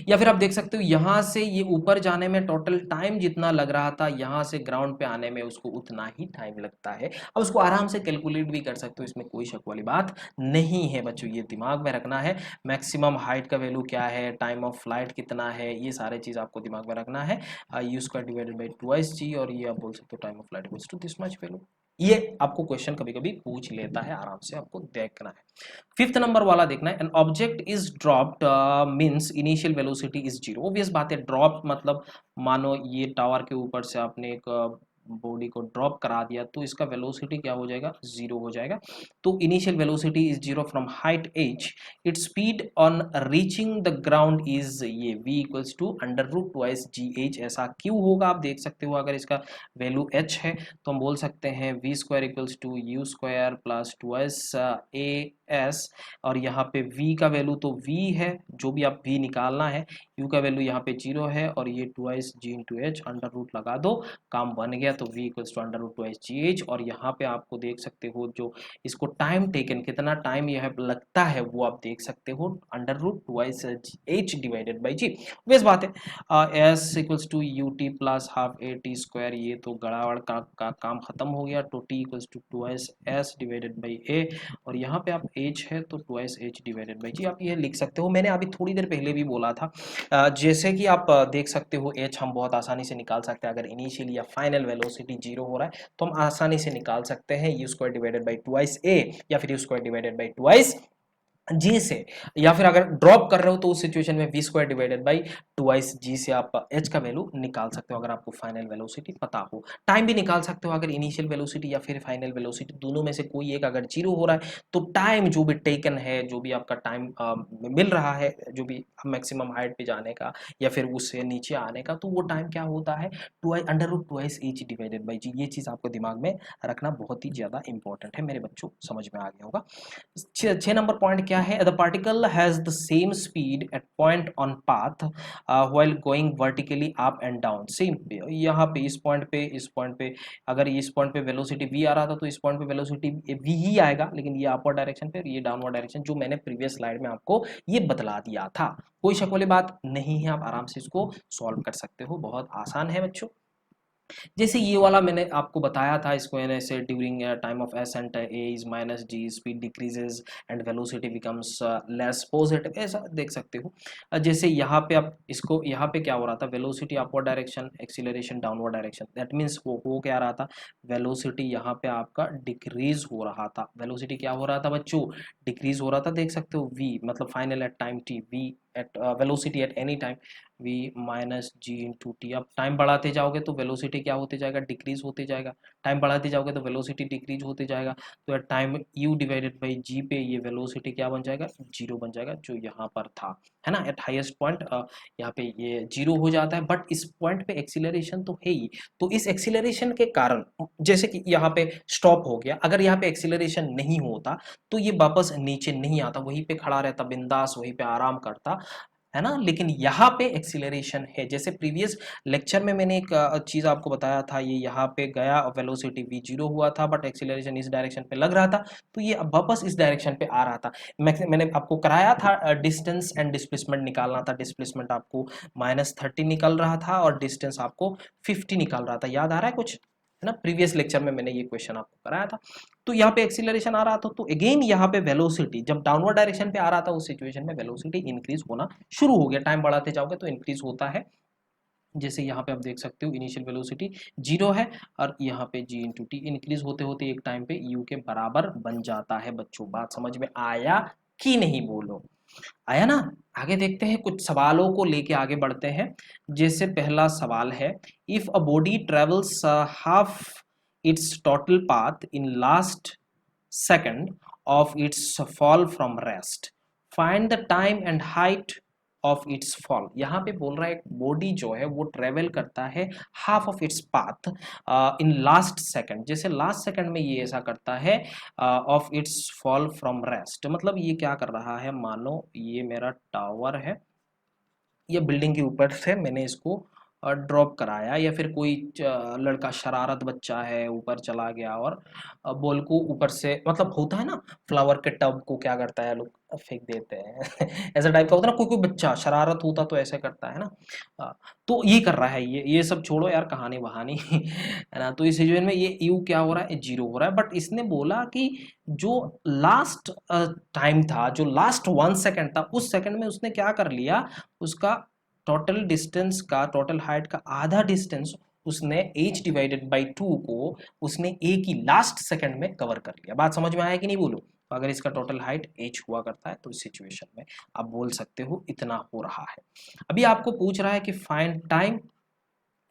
A: या फिर आप देख सकते हो यहाँ से ये ऊपर जाने में टोटल टाइम जितना लग रहा था, यहाँ से ग्राउंड पे आने में उसको उतना ही टाइम लगता है। अब उसको आराम से कैलकुलेट भी कर सकते हो, इसमें कोई शक वाली बात नहीं है बच्चों, ये दिमाग में रखना है। मैक्सिमम हाइट का वैल्यू क्या है, टाइम ऑफ फ्लाइट कितना है, ये सारे चीज़ आपको दिमाग में रखना है। U square divided by twice G, और ये आप बोल सकते हो time of flight equals to this much value. ये आपको क्वेश्चन कभी कभी पूछ लेता है, आराम से आपको देखना है। फिफ्थ नंबर वाला देखना है, an object is dropped means initial velocity is zero. Obvious बात है, ड्रॉप मतलब मानो ये टावर के ऊपर से आपने एक बॉडी को ड्रॉप करा दिया, तो इसका वेलोसिटी क्या हो जाएगा, जीरो हो जाएगा। तो initial velocity is zero from height h, it's speed on reaching the ground is ये v equals to under root twice g h. ऐसा क्यों होगा, आप देख सकते हो अगर इसका वैल्यू h है तो हम बोल सकते हैं v square equals to u square plus twice a s, और यहाँ पे v का वैल्यू तो v है, जो भी आप v निकालना है, u का वैल्यू यहाँ पे जीरो है, और ये twice g into h, under root लगा दो, काम बन गया। तो v equals to under root twice g h, और यहाँ पे आपको देख सकते हो जो इसको टाइम टेकन कितना टाइम यह लगता है वो आप देख सकते हो, under root twice H divided by G. बेस बात है, S equals to U T plus half A T square, ये तो गड़ावड़ का काम खत्म हो गया। तो T equals to twice S divided by A, और यहाँ पे आप एच है तो twice H divided by G, आप ये लिख सकते हो। मैंने अभी थोड़ी देर पहले भी बोला था, जैसे कि आप देख सकते हो एच हम बहुत आसानी से निकाल सकते हैं। अगर इनिशियल या फाइनल वेलोसिटी जीरो हो रहा है तो हम आसानी से निकाल सकते हैं U square divided by twice A या फिर U square divided by twice G से, या फिर अगर ड्रॉप कर रहे हो तो उस सिचुएशन में V square divided by twice G से आप एच का वैल्यू निकाल सकते हो, अगर आपको फाइनल वेलोसिटी पता हो। टाइम भी निकाल सकते हो, अगर इनिशियल वेलोसिटी या फिर फाइनल वेलोसिटी दोनों में से कोई एक अगर जीरो हो रहा है तो टाइम जो भी टेकन है, जो भी आपका टाइम मिल रहा है, जो भी मैक्सिमम हाइट पे जाने का या फिर उससे नीचे आने का, तो वो टाइम क्या होता है, under root twice H divided by जी। ये चीज़ आपको दिमाग में रखना बहुत ही ज़्यादा इंपॉर्टेंट है मेरे बच्चों, समझ में आ गया होगा। 6 नंबर पॉइंट क्या है, the particle has the same speed at point on path while going vertically up and down. Same यहाँ पे इस पॉइंट पे अगर इस पॉइंट पे वेलोसिटी v आ रहा था तो इस पॉइंट पे वेलोसिटी v ही आएगा, लेकिन ये अपवर्ड डायरेक्शन पे, ये डाउनवर्ड डायरेक्शन, जो मैंने प्रीवियस स्लाइड में आपको ये बतला दिया था। कोई शक वाली बात नहीं है, आप आराम से इसको सॉल्व कर सकते हो, बहुत आसान है बच्चों। जैसे ये वाला मैंने आपको बताया था, इसको ऐसे during time of s and a is minus g, speed decreases and velocity becomes less positive, ऐसा देख सकते हो। जैसे यहाँ पे आप इसको, यहाँ पे क्या हो रहा था, velocity upward direction, acceleration downward direction, that means वो हो क्या रहा था, वेलोसिटी यहाँ पे आपका डिक्रीज हो रहा था। वेलोसिटी क्या हो रहा था बच्चों, डिक्रीज हो रहा था, देख सकते हो v मतलब final at time t, v at velocity at any time v minus g into t. अब टाइम बढ़ाते जाओगे तो वेलोसिटी क्या होते जाएगा, डिक्रीज होते जाएगा, टाइम बढ़ाते जाओगे तो वेलोसिटी डिक्रीज होते जाएगा, तो at time u divided by G पे ये वेलोसिटी क्या बन जाएगा, जीरो बन जाएगा, जो यहाँ पर था, है ना। एट हाईएस्ट पॉइंट यहाँ पे ये जीरो हो जाता है, बट इस पॉइंट पे एक्सीलरेशन तो है ही, तो इस एक्सीलरेशन के कारण जैसे कि यहाँ पे स्टॉप हो गया, अगर यहाँ पे एक्सीलरेशन नहीं होता तो ये वापस नीचे नहीं आता, वहीं पे खड़ा रहता बिंदास, वहीं पे आराम करता, है ना। लेकिन यहाँ पे एक्सीलरेशन है, जैसे प्रीवियस लेक्चर में मैंने एक चीज आपको बताया था, ये यहाँ पे गया वेलोसिटी v जीरो हुआ था, बट एक्सीलरेशन इस डायरेक्शन पे लग रहा था, तो ये अब वापस इस डायरेक्शन पे आ रहा था। मैंने आपको कराया था डिस्टेंस एंड डिस्प्लेसमेंट निकालना था, डिस्प्लेसमेंट आपको -30 निकल रहा था और डिस्टेंस आपको 50 निकल रहा था, याद आ रहा है कुछ, है ना। प्रीवियस लेक्चर में मैंने ये क्वेश्चन आपको कराया था। तो यहाँ पे एक्सीलरेशन आ रहा था, तो अगेन यहाँ पे वेलोसिटी जब डाउनवर्ड डायरेक्शन पे आ रहा था, उस सिचुएशन में वेलोसिटी इंक्रीज होना शुरू हो गया, टाइम बढ़ाते जाओगे तो इंक्रीज होता है। जैसे यहाँ पे आप देख सकते हो इनिशियल वेलोसिटी जीरो है और यहाँ पे जी इंटू टी इंक्रीज होते होते एक टाइम पे यू के बराबर बन जाता है। बच्चों बात समझ में आया कि नहीं, बोलो, आया ना। आगे देखते हैं, कुछ सवालों को लेके आगे बढ़ते हैं। जैसे पहला सवाल है, if a body travels half it's total path in last second of its fall from rest, find the time and height of its fall। यहाँ पे बोल रहा है एक बॉडी जो है वो ट्रेवल करता है half of its path in last second, जैसे लास्ट सेकंड में ये ऐसा करता है of its fall from rest, मतलब ये क्या कर रहा है, मानो ये मेरा टावर है, ये बिल्डिंग के ऊपर से मैंने इसको ड्रॉप कराया, या फिर कोई लड़का शरारत बच्चा है ऊपर चला गया और बॉल को ऊपर से, मतलब होता है ना फ्लावर के टब को क्या करता है लोग फेंक देते हैं ऐसा टाइप का होता है ना, कोई कोई बच्चा शरारत होता तो ऐसे करता है ना। तो ये कर रहा है, ये सब छोड़ो यार कहानी वहानी है ना। तो इस सिचुएशन में ये यू क्या हो रहा है, जीरो हो रहा है, बट इसने बोला कि जो लास्ट टाइम था, जो लास्ट 1 सेकंड था, उस सेकंड में उसने क्या कर लिया, उसका टोटल डिस्टेंस का, टोटल हाइट का आधा डिस्टेंस उसने h डिवाइडेड बाई 2 को उसने एक ही लास्ट सेकंड में कवर कर लिया। बात समझ में आया कि नहीं, बोलो। तो अगर इसका टोटल हाइट h हुआ करता है तो इस सिचुएशन में आप बोल सकते हो इतना हो रहा है। अभी आपको पूछ रहा है कि फाइंड टाइम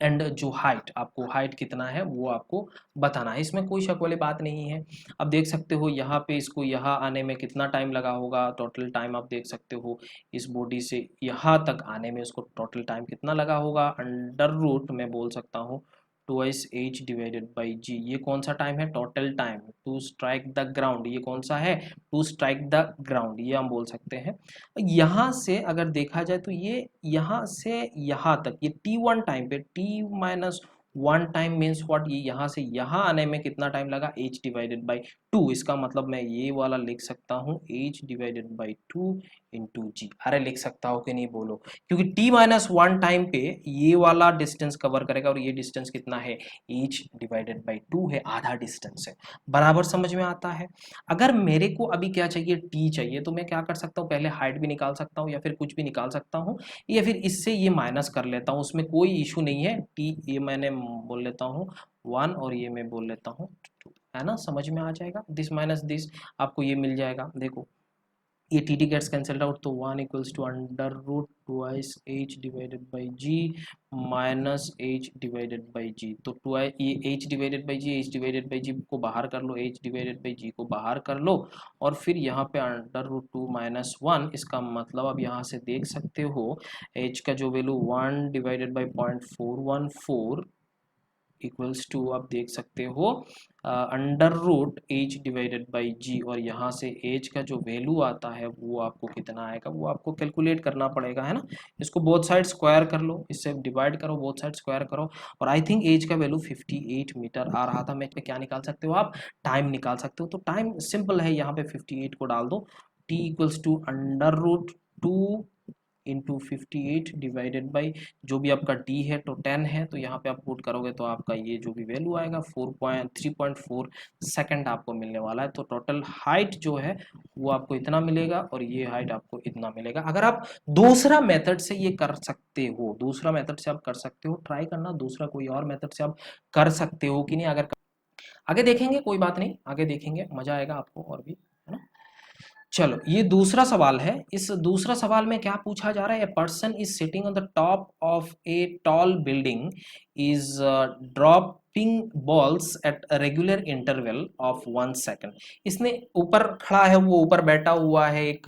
A: एंड जो हाइट, आपको हाइट कितना है वो आपको बताना है, इसमें कोई शक वाली बात नहीं है। अब देख सकते हो यहाँ पे इसको यहाँ आने में कितना टाइम लगा होगा, टोटल टाइम आप देख सकते हो इस बॉडी से यहाँ तक आने में उसको टोटल टाइम कितना लगा होगा, अंडर रूट मैं बोल सकता हूँ ट्वाइस एच डिवाइडेड बाई जी। ये कौन सा टाइम है, total time to strike the ground, ये कौन सा है, टू स्ट्राइक द ग्राउंड, ये हम बोल सकते हैं। यहाँ से अगर देखा जाए तो ये यहाँ से यहाँ तक, ये t1 टाइम पे, t-1 टाइम मीन्स व्हाट, ये यहाँ से यहाँ आने में कितना टाइम लगा, h डिवाइडेड बाई 2। इसका मतलब मैं ये वाला लिख सकता हूँ h डिवाइडेड बाई 2 इंटू जी। अरे लिख सकता हो कि नहीं बोलो, क्योंकि t-1 टाइम पे ये वाला डिस्टेंस कवर करेगा और ये डिस्टेंस कितना है, h डिवाइडेड बाई 2 है, आधा डिस्टेंस है। बराबर समझ में आता है। अगर मेरे को अभी क्या चाहिए, t चाहिए, तो मैं क्या कर सकता हूँ, पहले हाइट भी निकाल सकता हूँ या फिर कुछ भी निकाल सकता हूँ, या फिर इससे ये माइनस कर लेता हूँ, उसमें कोई इशू नहीं है। t ये मैंने बोल लेता हूँ 1 और ये मैं बोल लेता हूँ 2, है ना, समझ में आ जाएगा। दिस माइनस दिस आपको ये मिल जाएगा। देखो ये T T gets cancelled out, तो 1 equals to under root twice H divided by G minus H divided by जी। तो ट्वाइस ये H divided by G, H divided by G को बाहर कर लो, एच डिवाइडेड बाई जी को बाहर कर लो, और फिर यहाँ पे अंडर रूट 2 माइनस 1। इसका मतलब अब यहाँ से देख सकते हो एच का जो value 1 divided by 0.414 equals to आप देख सकते हो under root H divided by G, और यहाँ से एच का जो वैल्यू आता है वो आपको कितना आएगा, वो आपको कैलकुलेट करना पड़ेगा, है ना। इसको बोथ साइड स्क्वायर कर लो, इससे डिवाइड करो, बोथ साइड स्क्वायर करो, और आई थिंक एज का वैल्यू 58 मीटर आ रहा था। मैच पे क्या निकाल सकते हो आप, टाइम निकाल सकते हो। तो टाइम सिंपल है, यहाँ पे 58 को डाल दो, t equals to under root 2 into 58 divided by जो भी आपका डी है तो 10 है, तो यहाँ पे आप पुट करोगे तो आपका ये जो भी वैल्यू आएगा 3.4 सेकंड आपको मिलने वाला है। तो टोटल हाइट जो है वो आपको इतना मिलेगा और ये हाइट आपको इतना मिलेगा। अगर आप दूसरा मेथड से ये कर सकते हो, दूसरा मेथड से आप कर सकते हो, ट्राई करना दूसरा कोई और मेथड से आप कर सकते हो कि नहीं। अगर आगे देखेंगे, कोई बात नहीं, आगे देखेंगे, मजा आएगा आपको और भी, है ना। चलो ये दूसरा सवाल है। इस दूसरा सवाल में क्या पूछा जा रहा है, a person is sitting on the top of a tall building is dropping balls at regular interval of 1 second. इसने ऊपर खड़ा है, वो ऊपर बैठा हुआ है, एक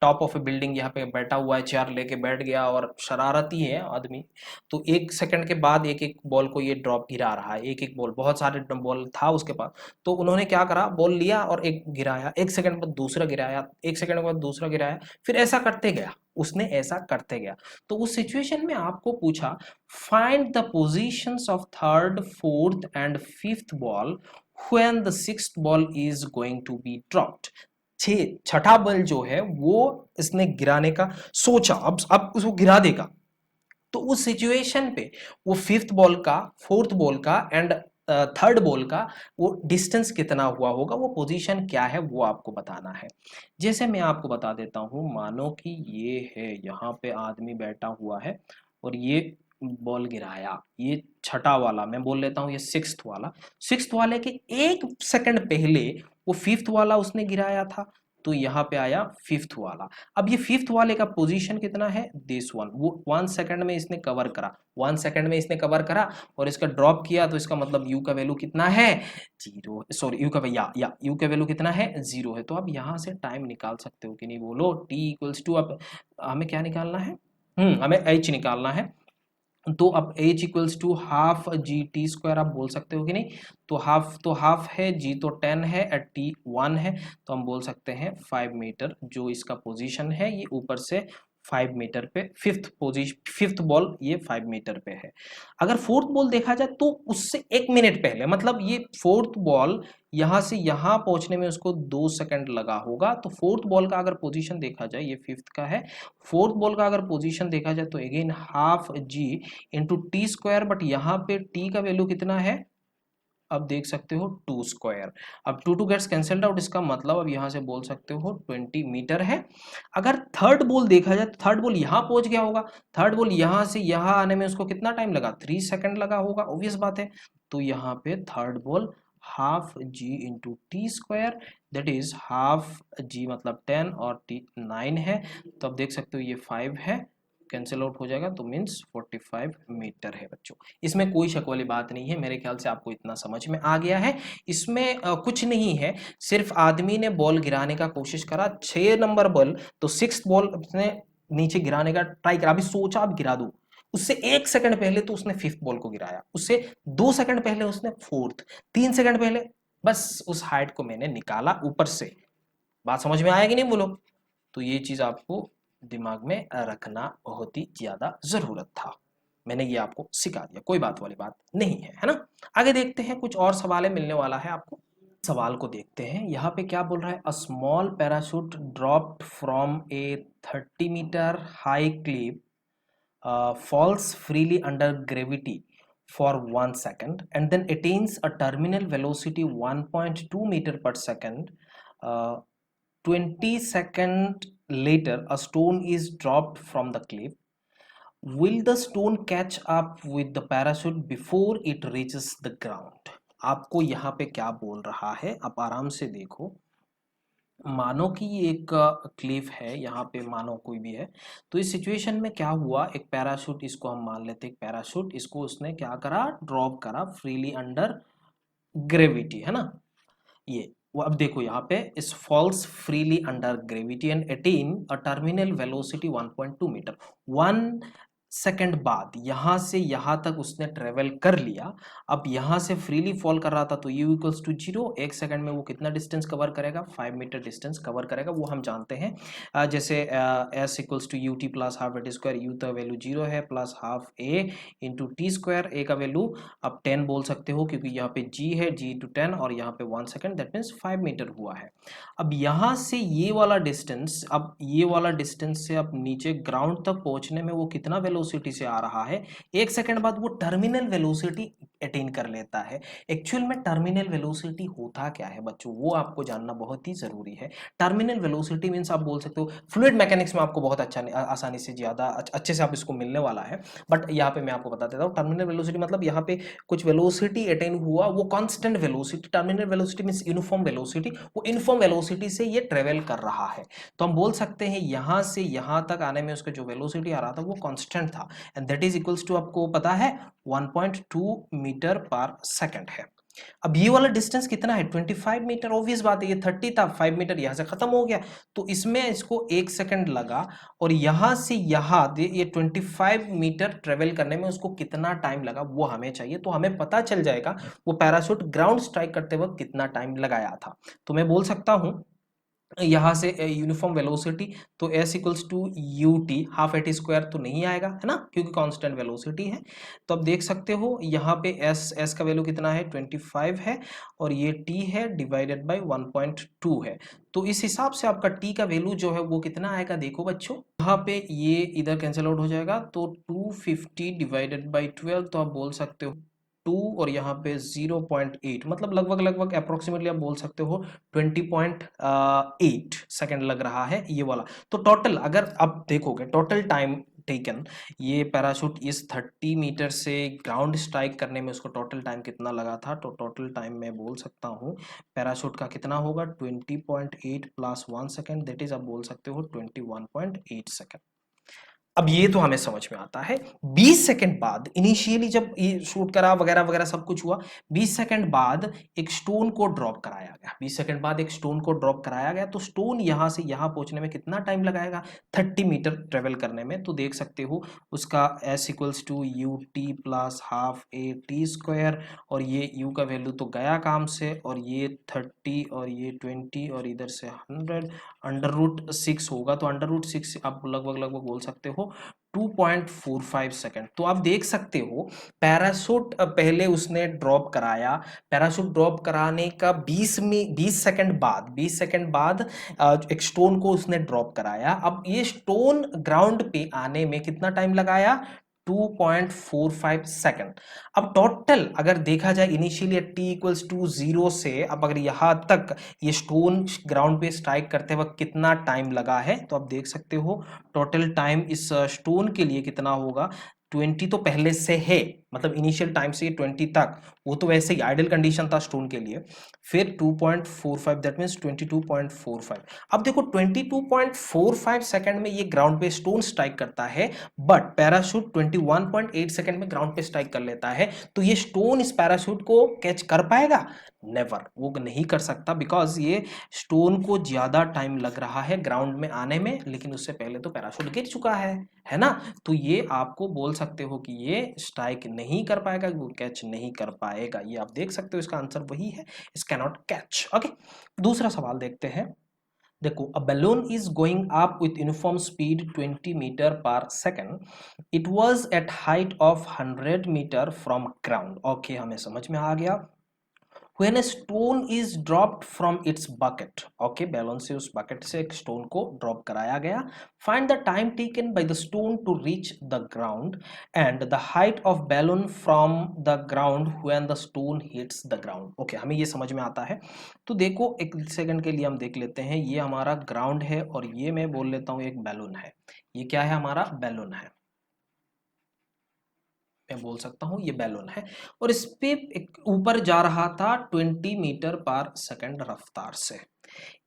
A: टॉप ऑफ ए बिल्डिंग यहाँ पे बैठा हुआ है, चेयर लेके बैठ गया और शरारती है आदमी। तो 1 सेकंड के बाद एक एक बॉल को ये ड्रॉप गिरा रहा है, एक एक बॉल, बहुत सारे बॉल था उसके पास। तो उन्होंने क्या करा, बॉल लिया और एक गिराया, 1 सेकंड बाद दूसरा गिराया, 1 सेकंड बाद दूसरा गिराया, फिर ऐसा करते गया, उसने ऐसा करते गया। तो उस सिचुएशन में आपको पूछा find the positions of third, fourth and fifth ball when the sixth ball is going to be dropped. छठा बॉल जो है वो इसने गिराने का सोचा, अब उसको गिरा देगा। तो उस सिचुएशन पे वो फिफ्थ बॉल का, फोर्थ बॉल का एंड थर्ड बॉल का वो डिस्टेंस कितना हुआ होगा, वो पोजीशन क्या है वो आपको बताना है। जैसे मैं आपको बता देता हूं, मानो कि ये है, यहाँ पे आदमी बैठा हुआ है और ये बॉल गिराया, ये छठा वाला, मैं बोल लेता हूँ ये सिक्स्थ वाला, सिक्स्थ वाले के 1 सेकंड पहले वो फिफ्थ वाला उसने गिराया था, तो यहाँ पे आया फिफ्थ वाला। अब ये फिफ्थ वाले का पोजीशन कितना है, दिस वन, वो 1 सेकंड में इसने कवर करा, 1 सेकंड में इसने कवर करा और इसका ड्रॉप किया, तो इसका मतलब यू का वैल्यू कितना है, जीरो, सॉरी यू का या यू का वैल्यू कितना है, जीरो है। तो अब यहाँ से टाइम निकाल सकते हो कि नहीं बोलो, टी इक्वल्स टू, अब हमें क्या निकालना है, हमें एच निकालना है। तो अब h equals to half g t square आप बोल सकते हो कि नहीं। तो हाफ है, जी तो 10 है, एट टी 1 है, तो हम बोल सकते हैं 5 मीटर जो इसका पोजीशन है, ये ऊपर से 5 मीटर पे, फिफ्थ बॉल ये 5 मीटर पे है। अगर फोर्थ बॉल देखा जाए तो उससे 1 मिनट पहले, मतलब ये फोर्थ बॉल यहाँ से यहाँ पहुंचने में उसको 2 सेकंड लगा होगा। तो फोर्थ बॉल का अगर पोजीशन देखा जाए, ये फिफ्थ का है, फोर्थ बॉल का अगर पोजीशन देखा जाए तो again half ji into T square, but यहाँ पे टी का वैल्यू कितना है, अब देख सकते हो 2 स्क्वायर। अब 2 गेट्स कैंसल्ड आउट, इसका मतलब अब यहाँ से बोल सकते हो 20 मीटर है। अगर थर्ड बॉल देखा जाए तो थर्ड बॉल यहाँ पहुंच गया होगा, थर्ड बॉल यहाँ से यहाँ आने में उसको कितना टाइम लगा, 3 सेकंड लगा होगा, ऑब्वियस बात है। तो यहाँ पे third ball half ji into T square, that is half G मतलब 10 और टी 9 है। तो अब देख सकते हो ये 5 है, कैंसिल आउट हो जाएगा, तो मीन्स 45 मीटर है बच्चों। इसमें कोई शक वाली बात नहीं है, मेरे ख्याल से आपको इतना समझ में आ गया है। इसमें कुछ नहीं है, सिर्फ आदमी ने बॉल गिराने का कोशिश करा, 6 नंबर बॉल, तो सिक्स बॉल उसने नीचे गिराने का ट्राई करा, अभी सोचा अब गिरा दूं, उससे 1 सेकंड पहले तो उसने फिफ्थ बॉल को गिराया, उससे 2 सेकंड पहले उसने फोर्थ, 3 सेकंड पहले, बस उस हाइट को मैंने निकाला ऊपर से। बात समझ में आएगी नहीं बोलो। तो ये चीज आपको दिमाग में रखना बहुत ही ज्यादा जरूरत था, मैंने ये आपको सिखा दिया, कोई बात वाली बात नहीं है, है ना। आगे देखते हैं, कुछ और सवाल मिलने वाला है आपको। सवाल को देखते हैं। यहाँ पे क्या बोल रहा है, a small parachute dropped from a 30 metre high cliff falls freely under gravity for 1 second and then attains a terminal velocity 1.2 meter per second. 20 seconds later a stone is dropped from the cliff. Will the stone catch up with the parachute before it reaches the ground? आपको यहाँ पे क्या बोल रहा है, आप आराम से देखो। मानो कि ये एक क्लिफ है, यहाँ पे मानो कोई भी है, तो इस सिचुएशन में क्या हुआ, एक पैराशूट, इसको हम मान लेते हैं एक पैराशूट, इसको उसने क्या करा, ड्रॉप करा फ्रीली अंडर ग्रेविटी, है ना। ये वो अब देखो यहाँ पे इस falls freely under gravity and attain a terminal velocity 1.2 metre. 1 second बाद यहां से यहां तक उसने ट्रेवल कर लिया। अब यहां से फ्रीली फॉल कर रहा था तो u इक्वल्स टू 0, 1 सेकंड में वो कितना डिस्टेंस कवर करेगा, 5 मीटर डिस्टेंस कवर करेगा, वो हम जानते हैं। जैसे s equals to U T plus half A T square, u का वैल्यू 0 है, plus half a into T square, a का वैल्यू आप 10 बोल सकते हो क्योंकि यहाँ पे g है, g टू 10 और यहाँ पे 1 सेकंड, दैट मीन्स 5 मीटर हुआ है। अब यहाँ से ये वाला डिस्टेंस, अब ये वाला डिस्टेंस से अब नीचे ग्राउंड तक पहुंचने में वो कितना वेलोसिटी से आ रहा है, 1 सेकंड बाद वो टर्मिनल वेलोसिटी अटेन कर लेता है। एक्चुअल में टर्मिनल वेलोसिटी होता क्या है बच्चों, वो आपको जानना बहुत ही जरूरी है। टर्मिनल वेलोसिटी मीन्स आप बोल सकते हो, फ्लूइड मैकेनिक्स में आपको बहुत आसानी से ज्यादा अच्छे से आप इसको मिलने वाला है, बट यहाँ पे मैं आपको बता देता हूँ। टर्मिनल वेलोसिटी मतलब यहाँ पे कुछ वेलोसिटी अटेन हुआ, वो constant velocity, terminal velocity means uniform velocity, वो यूनिफॉर्म वेलोसिटी से ये ट्रेवल कर रहा है। तो हम बोल सकते हैं यहां से यहां तक आने में उसका जो वेलोसिटी आ रहा था वो कांस्टेंट था, and that is equals to, आपको पता है 1.2 मीटर पर सेकंड है। अब ये वाला डिस्टेंस कितना है, 25 मीटर। ऑब्वियस बात है, ये 30 था, 5 मीटर यहां से खत्म हो गया, तो इसमें इसको 1 सेकंड लगा, और यहां से यहां ये 25 मीटर ट्रेवल करने में उसको कितना टाइम लगा वो हमें चाहिए। तो हमें पता चल जाएगा वो पैराशूट ग्राउंड स्ट्राइक करते वक्त कितना टाइम लगाया था। तो मैं बोल सकता हूं यहाँ से यूनिफॉर्म वेलोसिटी, तो s equals to you t, half A T square तो नहीं आएगा, है ना, क्योंकि कांस्टेंट वेलोसिटी है। तो अब देख सकते हो यहाँ पे s का वैल्यू कितना है, 25 है, और ये t है डिवाइडेड बाय 1.2 है। तो इस हिसाब से आपका t का वैल्यू जो है वो कितना आएगा, देखो बच्चों, यहाँ पे ये इधर कैंसिल आउट हो जाएगा, तो 250 डिवाइडेड बाई 12, तो आप बोल सकते हो 2, और यहाँ पे 0.8, मतलब लगभग लगभग अप्रोक्सीमेटली आप बोल सकते हो 20.8 सेकंड लग रहा है ये वाला। तो टोटल अगर आप देखोगे टोटल टाइम टेकन, ये पैराशूट इस 30 मीटर से ग्राउंड स्ट्राइक करने में उसको टोटल टाइम कितना लगा था, तो टोटल टाइम मैं बोल सकता हूँ पैराशूट का कितना होगा, 20.8 प्लस 1 सेकेंड, दैट इज आप बोल सकते हो 21.8 सेकेंड। अब ये तो हमें समझ में आता है। 20 सेकंड बाद इनिशियली जब ये शूट करा वगैरह वगैरह सब कुछ हुआ, 20 सेकंड बाद एक स्टोन को ड्रॉप कराया गया, 20 सेकंड बाद एक स्टोन को ड्रॉप कराया गया, तो स्टोन यहां से यहां पहुंचने में कितना टाइम लगाएगा, 30 मीटर ट्रेवल करने में। तो देख सकते हो उसका s equals to U T plus half A T square, और ये u का वैल्यू तो गया काम से, और ये 30 और ये 20 और इधर से 100, अंडर रूट 6 होगा, तो अंडर रूट 6 आप लगभग लगभग बोल सकते हो 2.45 सेकंड। तो आप देख सकते हो पैराशूट पहले उसने ड्रॉप कराया, पैराशूट ड्रॉप कराने का 20 सेकंड बाद, 20 सेकंड बाद एक स्टोन को उसने ड्रॉप कराया। अब ये स्टोन ग्राउंड पे आने में कितना टाइम लगाया, 2.45 सेकंड। अब टोटल अगर देखा जाए इनिशियली t इक्वल्स टू 0 से अब अगर यहां तक ये स्टोन ग्राउंड पे स्ट्राइक करते वक्त कितना टाइम लगा है, तो आप देख सकते हो टोटल टाइम इस स्टोन के लिए कितना होगा, 20 तो पहले से है, मतलब इनिशियल टाइम से 20 तक, वो तो वैसे ही आइडल कंडीशन था स्टोन के लिए, फिर 2.45 दैट मींस 22.45। अब देखो 22.45 सेकंड में ये ग्राउंड पे स्टोन स्ट्राइक करता है, बट पैराशूट 21.8 सेकंड में ग्राउंड पे स्ट्राइक कर लेता है, तो ये स्टोन इस पैराशूट को कैच कर पाएगा, नेवर, वो नहीं कर सकता, बिकॉज ये स्टोन को ज्यादा टाइम लग रहा है ग्राउंड में आने में, लेकिन उससे पहले तो पैराशूट गिर चुका है ना। तो ये आपको बोल सकते हो कि ये स्ट्राइक नहीं कर पाएगा, वो कैच नहीं कर पाएगा, ये आप देख सकते हो, इसका आंसर वही है, इस कैनॉट कैच। ओके, दूसरा सवाल देखते हैं। देखो, अ balloon is going up with uniform speed 20 meter per second. It was at height of 100 meter from ground. Okay, हमें समझ में आ गया। When a stone is dropped from its bucket, okay, balloon से उस बकेट से एक स्टोन को ड्रॉप कराया गया. Find the time taken by the stone to reach the ground and the height of balloon from the ground when the stone hits the ground. okay, हमें ये समझ में आता है. तो देखो एक सेकंड के लिए हम देख लेते हैं. ये हमारा ग्राउंड है और ये मैं बोल लेता हूँ एक बैलून है. ये क्या है? हमारा बैलून है. मैं बोल सकता हूँ ये बैलून है और इस पे एक ऊपर जा रहा था 20 मीटर पर सेकंड रफ्तार से.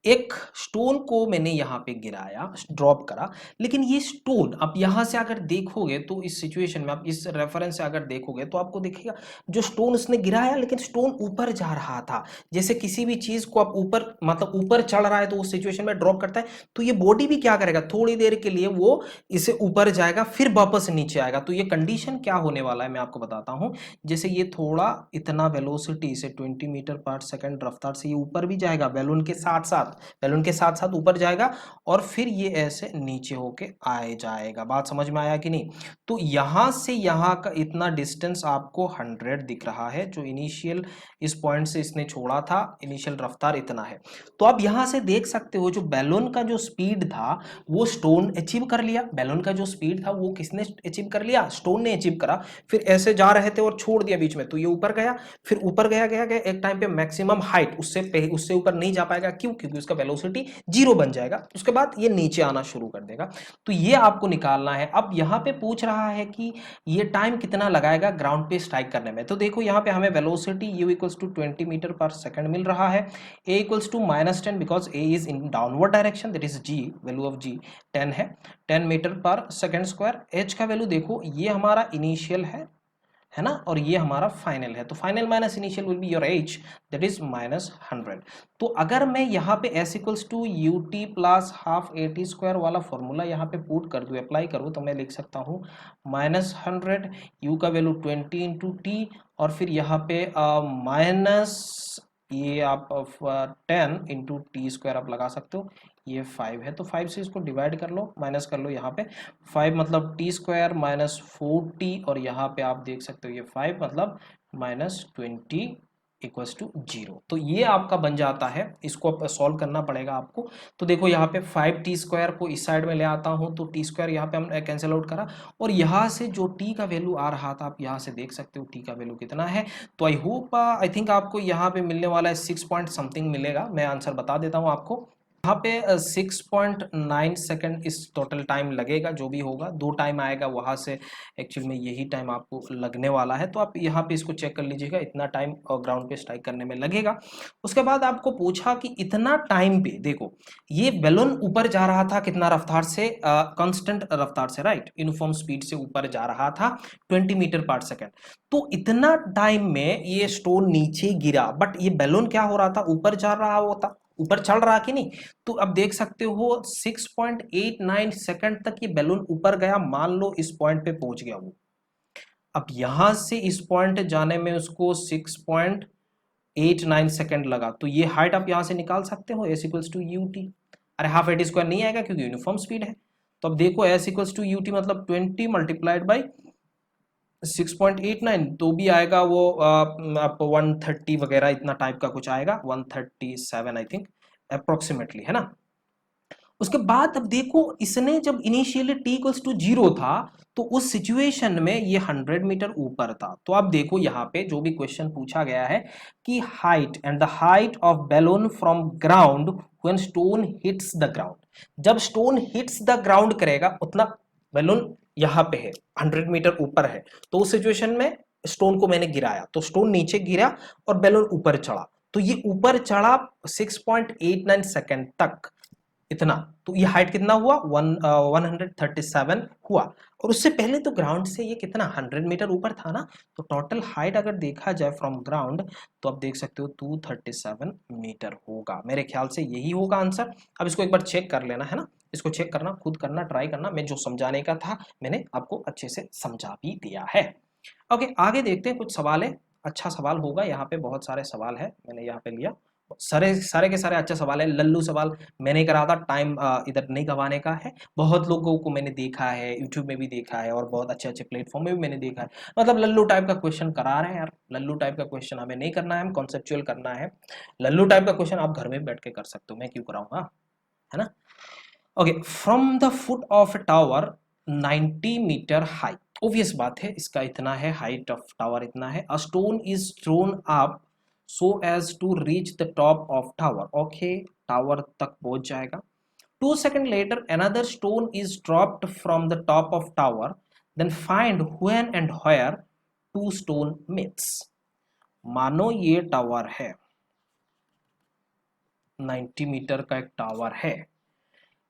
A: एक स्टोन को मैंने यहाँ पे गिराया, ड्रॉप करा, लेकिन ये स्टोन आप यहाँ से अगर देखोगे तो इस सिचुएशन में आप इस रेफरेंस से अगर देखोगे तो आपको दिखेगा जो स्टोन उसने गिराया लेकिन स्टोन ऊपर जा रहा था. जैसे किसी भी चीज को आप ऊपर मतलब ऊपर चढ़ रहा है तो उस सिचुएशन में ड्रॉप करता है तो ये बॉडी भी क्या करेगा, थोड़ी देर के लिए वो इसे ऊपर जाएगा फिर वापस नीचे आएगा. तो ये कंडीशन क्या होने वाला है मैं आपको बताता हूँ. जैसे ये थोड़ा इतना वेलोसिटी से 20 मीटर पर सेकंड रफ्तार से ये ऊपर भी जाएगा बैलून के साथ साथ ऊपर जाएगा और फिर ये ऐसे नीचे होके आए जाएगा. बात समझ में आया कि नहीं? तो यहां से यहां का इतना डिस्टेंस आपको 100 दिख रहा है जो इनिशियल इस पॉइंट से इसने छोड़ा था. इनिशियल रफ्तार इतना है. तो आप यहां से देख सकते हो जो बैलून का जो स्पीड था वो स्टोन अचीव कर लिया. बैलून का जो स्पीड था वो किसने अचीव कर लिया? स्टोन ने अचीव करा. फिर ऐसे जा रहे थे और छोड़ दिया बीच में तो ये ऊपर गया. फिर ऊपर गया गया गया एक टाइम पे मैक्सिमम हाइट उससे ऊपर नहीं जा पाएगा. क्यों? क्योंकि उसका वेलोसिटी 0 बन जाएगा. उसके बाद ये नीचे आना शुरू कर देगा. तो ये आपको निकालना है. अब यहाँ पे पूछ रहा है कि ये टाइम कितना लगाएगा ग्राउंड पे स्ट्राइक करने में. तो देखो यहाँ पे हमें velocity u equals to 20 metre per second मिल रहा है. a equals to -10 because a is in downward direction, that is g, value of g 10 है. 10 metre per second square. h का वैल्यू देखो ये हमारा इनिशियल है ना, और ये हमारा फाइनल है. तो final minus initial will be your h, that is -100. तो अगर मैं यहाँ पे s equals to U T plus half A T square वाला फॉर्मूला यहाँ पे पुट कर दूँ, अप्लाई करूँ तो मैं लिख सकता हूँ -100, u का वैल्यू 20 इंटू टी और फिर यहाँ पे माइनस ये आप 10 इंटू टी स्क्वायर आप लगा सकते हो. ये 5 है तो 5 से इसको डिवाइड कर लो, माइनस कर लो. यहाँ पे 5 मतलब टी स्क्वायर माइनस 4t और यहाँ पे आप देख सकते हो ये 5 मतलब -20 इक्वल्स टू 0. तो ये आपका बन जाता है. इसको अब सॉल्व करना पड़ेगा आपको. तो देखो यहाँ पे 5t स्क्वायर को इस साइड में ले आता हूँ तो टी स्क्वायर यहाँ पे हमने कैंसिल आउट करा और यहाँ से जो t का वैल्यू आ रहा था आप यहाँ से देख सकते हो t का वैल्यू कितना है. तो आई थिंक आपको यहाँ पे मिलने वाला है 6 पॉइंट समथिंग मिलेगा. मैं आंसर बता देता हूँ आपको. यहाँ पे 6.9 सेकंड इस टोटल टाइम लगेगा. जो भी होगा 2 टाइम आएगा वहां से, एक्चुअल में यही टाइम आपको लगने वाला है. तो आप यहाँ पे इसको चेक कर लीजिएगा इतना टाइम ग्राउंड पे स्ट्राइक करने में लगेगा. उसके बाद आपको पूछा कि इतना टाइम पे देखो ये बैलून ऊपर जा रहा था कितना रफ्तार से, कांस्टेंट रफ्तार से, राइट, यूनिफॉर्म स्पीड से ऊपर जा रहा था 20 मीटर पर सेकंड. तो इतना टाइम में ये स्टोन नीचे गिरा बट ये बैलून क्या हो रहा था, ऊपर जा रहा होता, ऊपर चढ़ रहा कि नहीं. तो अब देख सकते हो 6.89 सेकंड तक ये बैलून ऊपर गया. मान लो इस पॉइंट पे पहुंच गया वो. अब यहां से इस पॉइंट जाने में उसको 6.89 सेकंड लगा. तो ये हाइट आप यहां से निकाल सकते हो s equals to you t. अरे हाफ ए टी स्क्वायर नहीं आएगा क्योंकि यूनिफॉर्म स्पीड है. तो अब देखो s equals to you t मतलब 20 मल्टीप्लाइड बाई 6.89 तो भी आएगा वो आप 130 वगैरह इतना टाइप का कुछ आएगा, 137 आई थिंक अप्रोक्सीमेटली, है ना. उसके बाद अब देखो इसने जब इनिशियली t इक्वल्स टू 0 था तो उस सिचुएशन में ये 100 मीटर ऊपर था. तो आप देखो यहाँ पे जो भी क्वेश्चन पूछा गया है कि height and the height of balloon from ground when stone hits the ground. जब स्टोन हिट्स द ग्राउंड करेगा उतना बैलून यहाँ पे है 100 मीटर ऊपर है. तो उस सिचुएशन में स्टोन को मैंने गिराया तो स्टोन नीचे गिरा और बैलून ऊपर चढ़ा. तो ये ऊपर चढ़ा 6.89 सेकंड तक इतना. तो ये हाइट कितना हुआ 137 हुआ. और उससे पहले तो ग्राउंड से ये कितना 100 मीटर ऊपर था ना. तो टोटल हाइट अगर देखा जाए फ्रॉम ग्राउंड तो आप देख सकते हो 237 मीटर होगा. मेरे ख्याल से यही होगा आंसर. अब इसको एक बार चेक कर लेना, है ना. इसको चेक करना, खुद करना, ट्राई करना. मैं जो समझाने का था मैंने आपको अच्छे से समझा भी दिया है. ओके, आगे देखते हैं कुछ सवाल है. अच्छा सवाल होगा, यहाँ पे बहुत सारे सवाल है मैंने यहाँ पे लिया सारे सारे के सारे अच्छा सवाल है। लल्लू सवाल मैंने करा था, टाइम इधर नहीं गंवाने का है। बहुत लोगों को मैंने देखा है, यूट्यूब में भी देखा है और बहुत अच्छे अच्छे प्लेटफॉर्म में भी मैंने देखा है। मतलब लल्लू टाइप का क्वेश्चन करा रहे हैं यार। लल्लू टाइप का क्वेश्चन हमें नहीं करना है, हम कॉन्सेप्चुअल करना है। लल्लू टाइप का क्वेश्चन आप घर में बैठ के कर सकते हो, मैं क्यों कराऊंगा, है ना। Okay, from the foot of a tower 90 metre high, obvious बात है इसका इतना है, हाइट ऑफ टावर इतना है। A stone is thrown up so as to reach the top of tower, okay, tower तक पहुंच जाएगा। 2 seconds later another stone is dropped from the top of tower, then find when and where two stone meets। मानो ये टावर है, 90 मीटर का एक टावर है।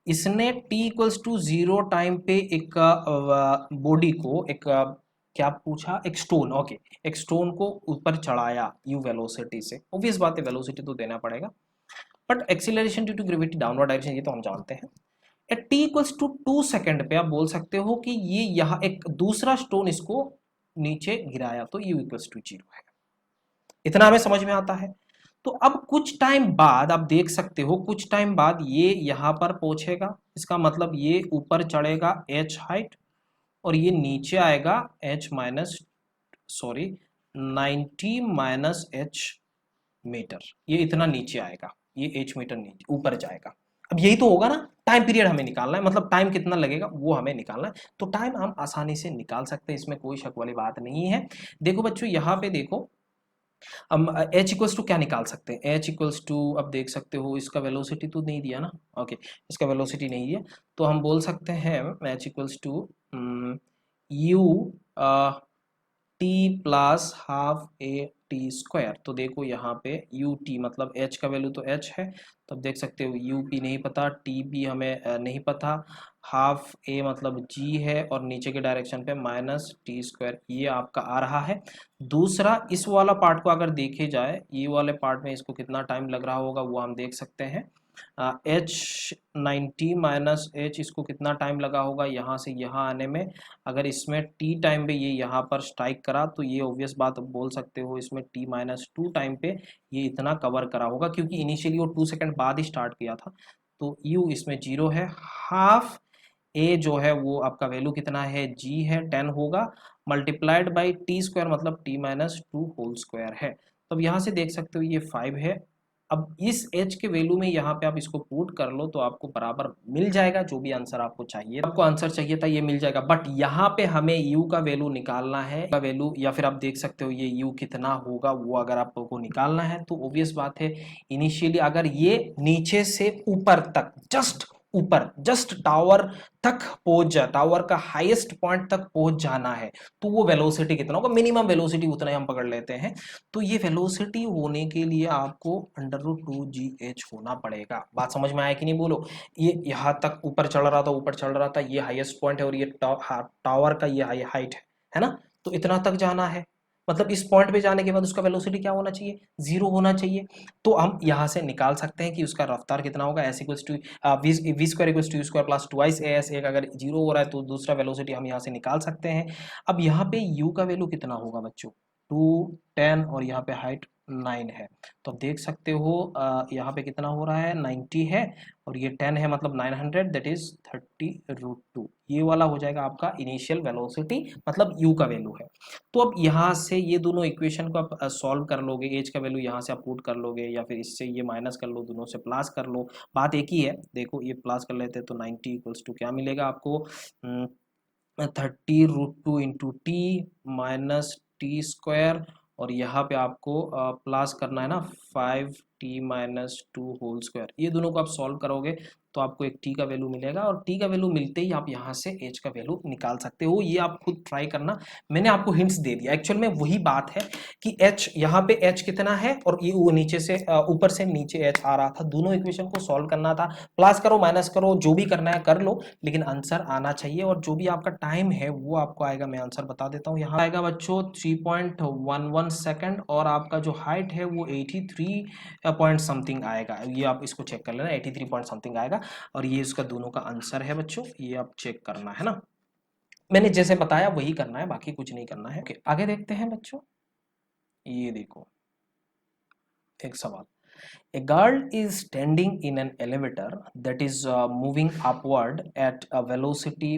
A: इसने t इक्वल्स टू 0 टाइम पे एक बॉडी को, एक क्या पूछा, एक स्टोन, ओके, एक स्टोन को ऊपर चढ़ाया u वेलोसिटी से। ऑब्वियस बात है वेलोसिटी तो देना पड़ेगा, but acceleration due to gravity downward direction ये तो हम जानते हैं। At t equals to 2 second पे आप बोल सकते हो कि ये यहाँ एक दूसरा स्टोन इसको नीचे गिराया, तो u इक्वल्स टू 0 है। इतना हमें समझ में आता है। तो अब कुछ टाइम बाद आप देख सकते हो, कुछ टाइम बाद ये यहां पर पहुंचेगा, इसका मतलब ये ऊपर चढ़ेगा h हाइट और ये नीचे आएगा h minus, sorry 90 minus h metre, ये इतना नीचे आएगा, ये h मीटर नीचे ऊपर जाएगा। अब यही तो होगा ना, टाइम पीरियड हमें निकालना है, मतलब टाइम कितना लगेगा वो हमें निकालना है। तो टाइम हम आसानी से निकाल सकते हैं, इसमें कोई शक वाली बात नहीं है। देखो बच्चों यहाँ पे देखो, हम h इक्वल्स टू क्या निकाल सकते हैं, h इक्वल्स टू, अब देख सकते हो इसका वेलोसिटी तो नहीं दिया ना, ओके, इसका वेलोसिटी नहीं दिया, तो हम बोल सकते हैं h equals to u t plus half A T square. तो देखो यहाँ पे यू टी मतलब h का वैल्यू तो h है, तो अब देख सकते हो यू पी नहीं पता, टी भी हमें नहीं पता, हाफ ए मतलब g है और नीचे के डायरेक्शन पे माइनस टी स्क्वायर, ये आपका आ रहा है। दूसरा इस वाला पार्ट को अगर देखे जाए, ये वाले पार्ट में इसको कितना टाइम लग रहा होगा वो हम देख सकते हैं। h 90 माइनस h, इसको कितना टाइम लगा होगा यहाँ से यहाँ आने में। अगर इसमें t टाइम पे ये यहाँ पर स्ट्राइक करा तो ये ऑब्वियस बात बोल सकते हो इसमें t माइनस 2 टाइम पे ये इतना कवर करा होगा, क्योंकि इनिशियली वो 2 सेकंड बाद ही स्टार्ट किया था। तो u इसमें 0 है, हाफ a जो है वो आपका वैल्यू कितना है, g है 10 होगा, मल्टीप्लाइड बाई टी स्क्वायर मतलब t माइनस 2 होल स्क्वायर है। तो अब यहाँ से देख सकते हो ये 5 है। अब इस h के वैल्यू में यहाँ पे आप इसको पुट कर लो तो आपको बराबर मिल जाएगा, जो भी आंसर आपको चाहिए, आपको आंसर चाहिए था ये मिल जाएगा। बट यहाँ पे हमें u का वैल्यू निकालना है, का वैल्यू, या फिर आप देख सकते हो ये u कितना होगा वो अगर आपको निकालना है तो ऑब्वियस बात है, इनिशियली अगर ये नीचे से ऊपर तक जस्ट ऊपर जस्ट टावर तक पहुंच जाए, टावर का हाईएस्ट पॉइंट तक पहुंच जाना है, तो वो वेलोसिटी कितना होगा, मिनिमम वेलोसिटी उतना ही हम पकड़ लेते हैं। तो ये वेलोसिटी होने के लिए आपको अंडर रूट 2gh होना पड़ेगा। बात समझ में आया कि नहीं बोलो। ये यहाँ तक ऊपर चढ़ रहा था, ऊपर चढ़ रहा था, ये हाईएस्ट पॉइंट है और ये टावर का ये हाइट है ना, तो इतना तक जाना है, मतलब इस पॉइंट पे जाने के बाद उसका वेलोसिटी क्या होना चाहिए, 0 होना चाहिए। तो हम यहाँ से निकाल सकते हैं कि उसका रफ्तार कितना होगा, S equals to v square equals to u square plus twice a s, एक अगर 0 हो रहा है तो दूसरा वेलोसिटी हम यहाँ से निकाल सकते हैं। अब यहाँ पे u का वैल्यू कितना होगा बच्चों, 2 10 और यहाँ पे हाइट 9 है, तो आप देख सकते हो यहाँ पे कितना हो रहा है, 90 है और ये 10 है मतलब 900, दैट इज 30√2, ये वाला हो जाएगा आपका इनिशियल वेलोसिटी, मतलब u का वैल्यू है। तो अब यहाँ से ये दोनों इक्वेशन को आप सॉल्व कर लोगे, एज का वैल्यू यहाँ से आप पुट कर लोगे या फिर इससे ये माइनस कर लो, दोनों से प्लस कर लो, बात एक ही है। देखो ये प्लस कर लेते हैं तो 90 इक्वल्स टू क्या मिलेगा आपको, 30√2 into T minus T square, और यहाँ पे आपको प्लस करना है ना 5t माइनस 2 होल स्क्वायर, ये दोनों को आप सॉल्व करोगे तो आपको एक t का वैल्यू मिलेगा, और t का वैल्यू मिलते ही आप यहाँ से h का वैल्यू निकाल सकते हो। ये आप खुद ट्राई करना, मैंने आपको हिंट्स दे दिया, एक्चुअल में वही बात है कि h यहाँ पे h कितना है और ये वो नीचे से ऊपर से नीचे h आ रहा था, दोनों इक्वेशन को सॉल्व करना था, प्लस करो माइनस करो जो भी करना है कर लो, लेकिन आंसर आना चाहिए। और जो भी आपका टाइम है वो आपको आएगा, मैं आंसर बता देता हूँ, यहाँ आएगा बच्चों 3.11 सेकंड, और आपका जो हाइट है वो 83 पॉइंट समथिंग आएगा, ये आप इसको चेक कर लेना, 83 पॉइंट समथिंग आएगा, और ये इसका दोनों का आंसर है बच्चों, ये आप चेक करना है ना, मैंने जैसे बताया वही करना है, बाकी कुछ नहीं करना है। ओके, आगे देखते हैं बच्चों, ये देखो एक सवाल, A girl is standing in an elevator that is moving upward at a velocity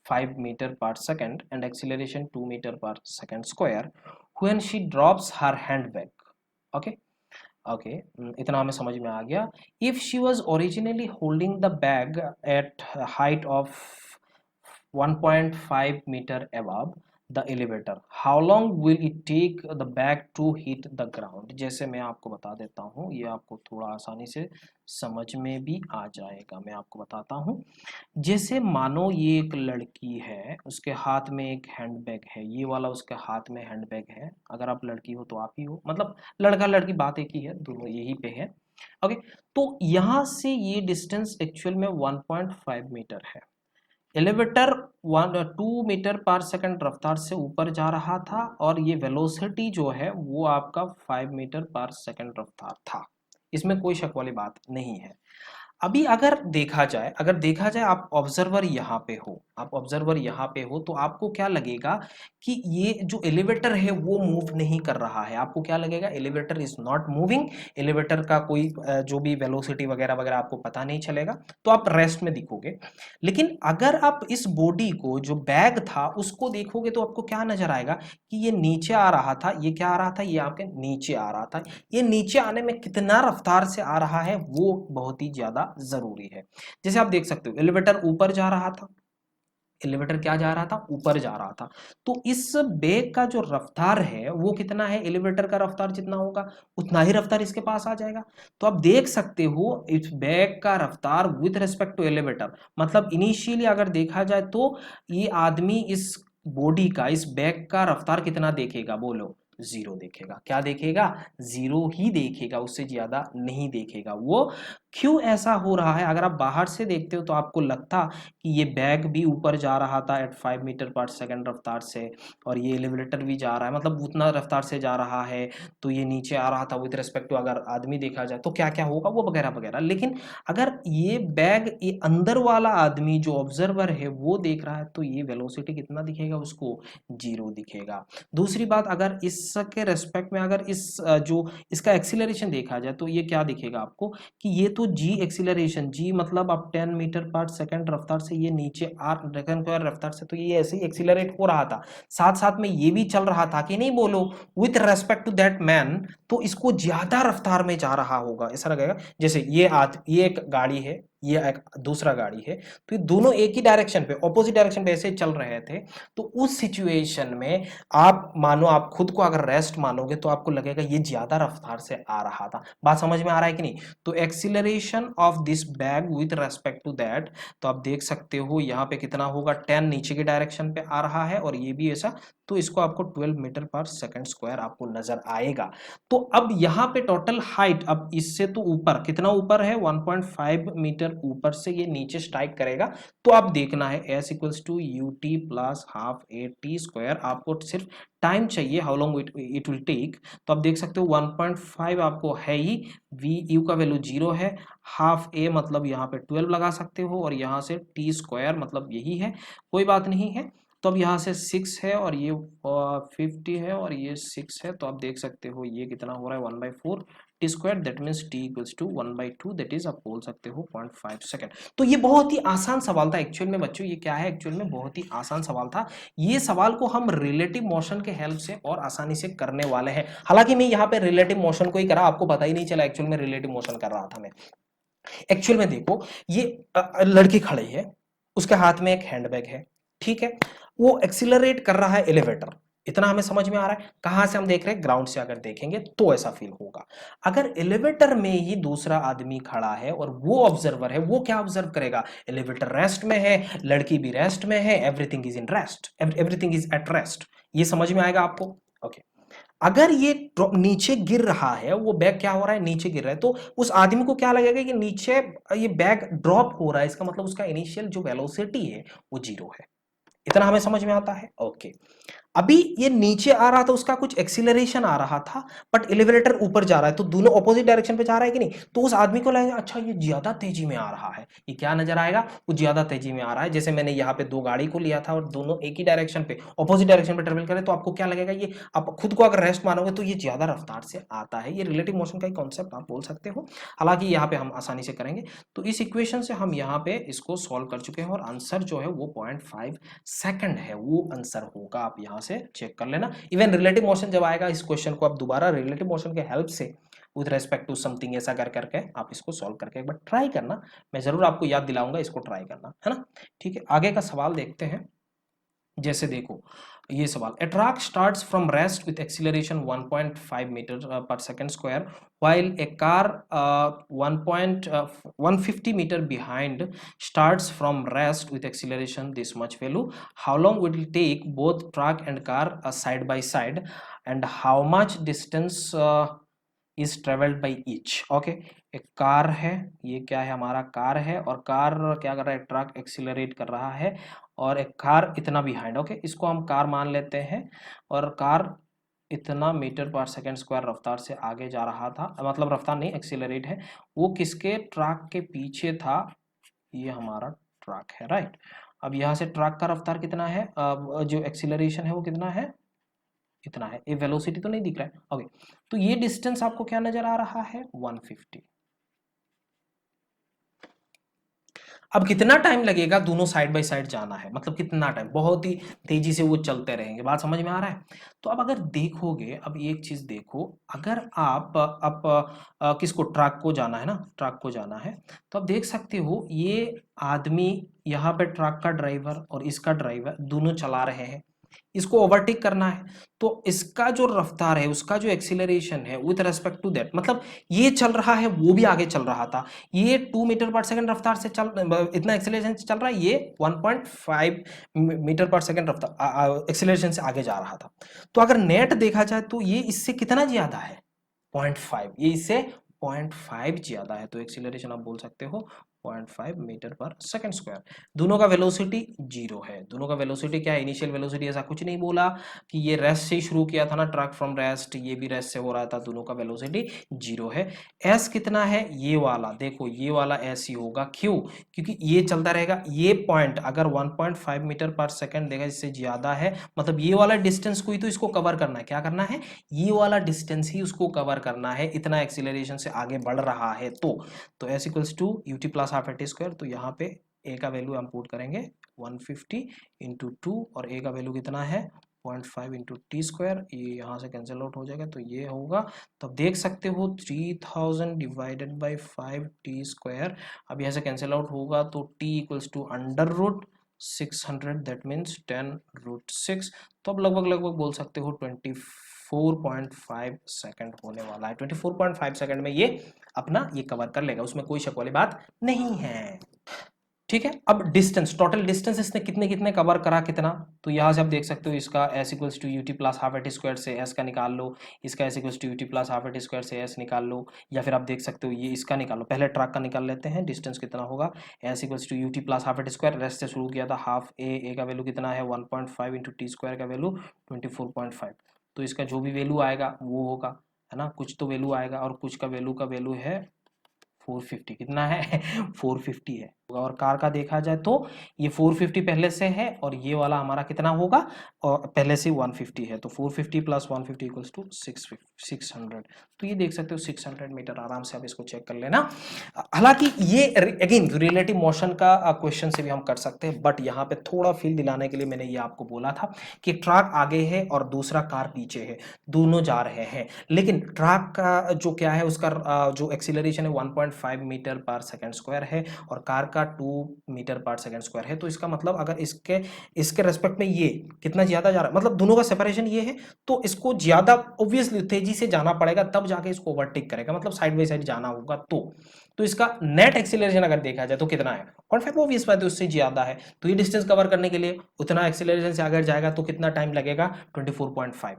A: 5 meter per second and acceleration 2 meter per second square when she drops her handbag. Okay. Okay, इतना हमें समझ में आ गया. If she was originally holding the bag at height of 1.5 metre above the elevator, how long will it take the bag to hit the ground. जैसे मैं आपको बता देता हूँ, ये आपको थोड़ा आसानी से समझ में भी आ जाएगा. मैं आपको बताता हूँ. जैसे मानो ये एक लड़की है, उसके हाथ में एक हैंडबैग है, ये वाला उसके हाथ में हैंडबैग है. अगर आप लड़की हो तो आप ही हो, मतलब लड़का लड़की बात एक ही है, दोनों यही पे है. ओके, तो यहाँ से ये डिस्टेंस एक्चुअल में 1.5 मीटर है. एलिवेटर 2 मीटर पर सेकंड रफ्तार से ऊपर जा रहा था और ये वेलोसिटी जो है वो आपका 5 मीटर पर सेकंड रफ्तार था. इसमें कोई शक वाली बात नहीं है. अभी अगर देखा जाए आप ऑब्जर्वर यहाँ पे हो, आप ऑब्जर्वर यहाँ पे हो, तो आपको क्या लगेगा कि ये जो एलिवेटर है वो मूव नहीं कर रहा है. आपको क्या लगेगा, elevator is not moving, elevator का कोई जो भी वेलोसिटी वगैरह वगैरह आपको पता नहीं चलेगा, तो आप रेस्ट में दिखोगे. लेकिन अगर आप इस बॉडी को, जो बैग था उसको देखोगे, तो आपको क्या नजर आएगा कि ये नीचे आ रहा था. ये क्या आ रहा था, ये आपके नीचे आ रहा था. ये नीचे आने में कितना रफ्तार से आ रहा है वो बहुत ही ज्यादा जरूरी है. जैसे आप देख सकते हो, एलिवेटर ऊपर जा रहा था, एलिवेटर क्या जा रहा था, ऊपर जा रहा था. तो इस बैग का जो रफ्तार है वो कितना है, एलिवेटर का रफ्तार जितना होगा उतना ही रफ्तार इसके पास आ जाएगा. तो आप देख सकते हो इस बैग का रफ्तार विथ रिस्पेक्ट टू एलिवेटर, मतलब इनिशियली अगर देखा जाए तो ये आदमी इस बॉडी का, इस बैग का रफ्तार कितना देखेगा, बोलो, जीरो देखेगा. क्या देखेगा, जीरो ही देखेगा, उससे ज्यादा नहीं देखेगा. वो क्यों ऐसा हो रहा है, अगर आप बाहर से देखते हो तो आपको लगता कि ये बैग भी ऊपर जा रहा था एट 5 मीटर पर सेकंड रफ्तार से, और ये एलिवेटर भी जा रहा है, मतलब उतना रफ्तार से जा रहा है, तो ये नीचे आ रहा था विद रिस्पेक्ट टू अगर आदमी देखा जाए तो क्या क्या होगा वो वगैरह वगैरह. लेकिन अगर ये बैग, ये अंदर वाला आदमी जो ऑब्जर्वर है वो देख रहा है, तो ये वेलोसिटी कितना दिखेगा उसको, जीरो दिखेगा. दूसरी बात, अगर इसके रेस्पेक्ट में अगर इस जो इसका एक्सीलरेशन देखा जाए तो ये क्या दिखेगा आपको कि ये तो जी एक्सीलरेशन, जी मतलब अब 10 मीटर पर सेकंड रफ्तार से ये नीचे आ रफ्तार से, तो ये ऐसे ही एक्सीलरेट हो रहा था. साथ साथ में ये भी चल रहा था कि नहीं, बोलो, with respect to that man, तो इसको ज्यादा रफ्तार में जा रहा होगा, ऐसा लगेगा. जैसे ये एक गाड़ी है, ये एक दूसरा गाड़ी है, तो ये दोनों एक ही डायरेक्शन पे, ऑपोजिट डायरेक्शन पे ऐसे चल रहे थे. तो उस सिचुएशन में आप मानो, आप खुद को अगर रेस्ट मानोगे तो आपको लगेगा ये ज्यादा रफ्तार से आ रहा था. बात समझ में आ रहा है कि नहीं. तो acceleration of this bag with respect to that, तो आप देख सकते हो यहाँ पे कितना होगा, 10 नीचे की डायरेक्शन पे आ रहा है और ये भी ऐसा, तो इसको आपको 12 मीटर पर सेकंड स्क्वायर आपको नजर आएगा. तो अब यहाँ पे टोटल हाइट, अब इससे तो ऊपर कितना ऊपर है, 1.5 मीटर ऊपर से ये नीचे स्ट्राइक करेगा. तो आप देखना है S equals to U T plus half A T square. आपको सिर्फ टाइम चाहिए, how long it will take. तो आप देख सकते हो 1.5 आपको है ही, वी यू का वैल्यू 0 है, हाफ ए मतलब यहाँ पे 12 लगा सकते हो, और यहाँ से टी स्क्वायर मतलब यही है, कोई बात नहीं है. तो अब यहाँ से 6 है और ये 50 है और ये 6 है, तो आप देख सकते हो ये कितना हो रहा है, 1/4 T square, that means T equals to 1/2, that is आप बोल सकते हो 0.5 सेकंड. तो ये बहुत ही आसान सवाल था एक्चुअल में बच्चों. ये क्या है, एक्चुअल में बहुत ही आसान सवाल था. ये सवाल को हम रिलेटिव मोशन के हेल्प से और आसानी से करने वाले हैं. हालांकि मैं यहाँ पे रिलेटिव मोशन को ही करा, आपको पता ही नहीं चला एक्चुअल में रिलेटिव मोशन कर रहा था मैं. एक्चुअल में देखो, ये लड़की खड़ी है, उसके हाथ में एक हैंडबैग है, ठीक है, वो एक्सीलरेट कर रहा है एलिवेटर. इतना हमें समझ में आ रहा है. कहां से हम देख रहे हैं, ग्राउंड से अगर देखेंगे तो ऐसा फील होगा. अगर एलिवेटर में ही दूसरा आदमी खड़ा है और वो ऑब्जर्वर है, वो क्या ऑब्जर्व करेगा, एलिवेटर रेस्ट में है, लड़की भी रेस्ट में है, everything is in rest, everything is at rest. ये समझ में आएगा आपको. ओके, अगर ये नीचे गिर रहा है, वो बैग क्या हो रहा है, नीचे गिर रहा है, तो उस आदमी को क्या लगेगा कि नीचे ये बैग ड्रॉप हो रहा है, इसका मतलब उसका इनिशियल जो वेलोसिटी है वो 0 है. इतना हमें समझ में आता है. ओके, अभी ये नीचे आ रहा था, उसका कुछ एक्सीलरेशन आ रहा था, बट एलिवेटर ऊपर जा रहा है, तो दोनों ऑपोजिट डायरेक्शन पे जा रहा है कि नहीं, तो उस आदमी को लगेगा अच्छा ये ज्यादा तेजी में आ रहा है, ये क्या नजर आएगा, वो ज्यादा तेजी में आ रहा है। जैसे मैंने यहाँ पे दो गाड़ी को लिया था और दोनों एक ही डायरेक्शन पे ऑपोजिट डायरेक्शन पे ट्रेवल करें, तो आपको क्या लगेगा, ये आप खुद को अगर रेस्ट मानोगे तो ये ज्यादा रफ्तार से आता है। ये रिलेटिव मोशन का ही कॉन्सेप्ट आप बोल सकते हो, हालांकि यहाँ पे हम आसानी से करेंगे। तो इस इक्वेशन से हम यहाँ पे इसको सॉल्व कर चुके हैं और आंसर जो है वो 0.5 सेकंड है, वो आंसर होगा। आप यहाँ से चेक कर लेना। इवन रिलेटिव मोशन जब आएगा, इस क्वेश्चन को आप दोबारा रिलेटिव मोशन के हेल्प से विद रेस्पेक्ट टू समथिंग ऐसा कर करके आप इसको सॉल्व करके एक बार ट्राई करना। मैं जरूर आपको याद दिलाऊंगा, इसको ट्राई करना, है ना। ठीक है, आगे का सवाल देखते हैं। जैसे देखो ये सवाल, a truck starts from rest with acceleration 1.5 meter per second square while a car 150 meter behind starts from rest with acceleration this much value. How long will it take both truck and car side by side, and how much distance is travelled by each. Okay, एक कार है, ये क्या है, हमारा कार है, और कार क्या कर रहा है, ट्रक एक्सीलरेट कर रहा है, और एक कार इतना बिहाइंड। ओके, इसको हम कार मान लेते हैं, और कार इतना मीटर पर सेकेंड स्क्वायर रफ्तार से आगे जा रहा था, मतलब रफ्तार नहीं, एक्सीलरेट है, वो किसके, ट्रक के पीछे था, ये हमारा ट्रक है, राइट। अब यहाँ से ट्रक का रफ्तार कितना है, जो एक्सीलरेशन है वो कितना है, इतना है, ये वेलोसिटी तो नहीं दिख रहा है। ओके, तो ये डिस्टेंस आपको क्या नजर आ रहा है, 150। अब कितना टाइम लगेगा, दोनों साइड बाय साइड जाना है, मतलब कितना टाइम, बहुत ही तेजी से वो चलते रहेंगे, बात समझ में आ रहा है। तो अब अगर देखोगे, अब एक चीज देखो, अगर आप किसको, ट्रक को जाना है ना, ट्रक को जाना है, तो आप देख सकते हो ये आदमी यहाँ पे, ट्रक का ड्राइवर और इसका ड्राइवर दोनों चला रहे हैं, इसको ओवरटेक करना है, तो इसका जो रफ्तार है, उसका जो एक्सीलरेशन है विथ रेस्पेक्ट टू दैट, मतलब ये चल रहा है, वो भी आगे चल रहा था, ये 2 मीटर पर सेकंड रफ्तार से चल, इतना एक्सीलरेशन से चल रहा है, ये 1.5 मीटर पर सेकंड रफ्तार एक्सीलरेशन से आगे जा रहा था। तो अगर नेट देखा जाए तो ये इससे कितना ज्यादा है, 0.5, ये इससे 0.5 ज्यादा है, तो एक्सीलरेशन आप बोल सकते हो 0.5 मीटर पर सेकंड स्क्वायर। दोनों का वेलोसिटी जीरो है, दोनों का वेलोसिटी क्या है, इनिशियल वेलोसिटी ऐसा कुछ नहीं बोला कि ये रेस्ट से ही शुरू किया था ना, ट्रक फ्रॉम रेस्ट, ये भी रेस्ट से हो रहा था, दोनों का वेलोसिटी जीरो है। एस कितना है, ये वाला देखो, ये वाला एस ही होगा, क्यों, क्योंकि ये चलता रहेगा, ये पॉइंट अगर 1.5 मीटर पर सेकंड देगा, इससे ज्यादा है, मतलब ये वाला डिस्टेंस को ही तो इसको कवर करना है, क्या करना है, ये वाला डिस्टेंस ही उसको कवर करना है, इतना एक्सीलरेशन से आगे बढ़ रहा है। तो S equals to UT plus half AT square, तो यहाँ पे ए का वैल्यू हम पुट करेंगे 150 इंटू 2, और ए का वैल्यू कितना है 0.5 इंटू टी स्क्वायर, ये यहाँ से कैंसिल आउट हो जाएगा, तो ये होगा, तो देख सकते हो 3000 डिवाइडेड बाई 5 टी स्क्वायर, अब यहाँ से कैंसिल आउट होगा, तो T equals to under root 600, that means 10√6, तो अब लगभग बोल सकते हो 24.5 सेकंड होने वाला है। 24.5 सेकंड में ये अपना ये कवर कर लेगा, उसमें कोई शक वाली बात नहीं है। ठीक है, अब डिस्टेंस, टोटल डिस्टेंस इसने कितने कितने कवर करा, कितना, तो यहां से आप देख सकते हो, इसका S equals to UT plus half AT square से एस का निकाल लो, इसका S equals to UT plus half AT square से एस निकाल लो, या फिर आप देख सकते हो ये इसका निकालो, पहले ट्रक का निकाल लेते हैं, डिस्टेंस कितना होगा, S equals to UT plus half AT square, rest से शुरू किया था, हाफ ए का वैल्यू कितना है 1.5 इंटू टी स्क्वायर का वैल्यू 24.5, तो इसका जो भी वैल्यू आएगा वो होगा, है ना, कुछ तो वैल्यू आएगा, और कुछ का वैल्यू है 450, कितना है 450 है, और कार का देखा जाए तो ये 450 पहले से है, और ये वाला हमारा कितना होगा, और पहले से 150 है, तो 450 प्लस 150 इक्वल्स टू 600, तो ये देख सकते हो 600 मीटर, आराम से आप इसको चेक कर लेना। हालांकि ये अगेन रिलेटिव मोशन का क्वेश्चन से भी हम कर सकते हैं, बट यहाँ पे थोड़ा फील दिलाने के लिए मैंने ये आपको बोला था कि ट्रक आगे है और दूसरा कार पीछे है, दोनों जा रहे हैं, लेकिन ट्रक का जो क्या है, उसका जो एक्सीलरेशन है 1.5 मीटर पर सेकंड स्क्वायर है, और कार का 2 मीटर पर सेकंड स्क्वायर है, तो इसका मतलब अगर इसके इसके रेस्पेक्ट में ये कितना ज्यादा जा रहा है, मतलब दोनों का सेपरेशन ये है, तो इसको ज्यादा ऑब्वियसली तेजी से जाना पड़ेगा, तब जाके इसको ओवरटेक करेगा, मतलब साइड बाई साइड जाना होगा, तो इसका नेट एक्सीलरेशन अगर देखा जाए तो कितना है, 0.5, ऑब्वियस बात है उससे ज्यादा है, तो ये डिस्टेंस कवर करने के लिए उतना एक्सीलरेशन से अगर जाएगा तो कितना टाइम लगेगा 24.5,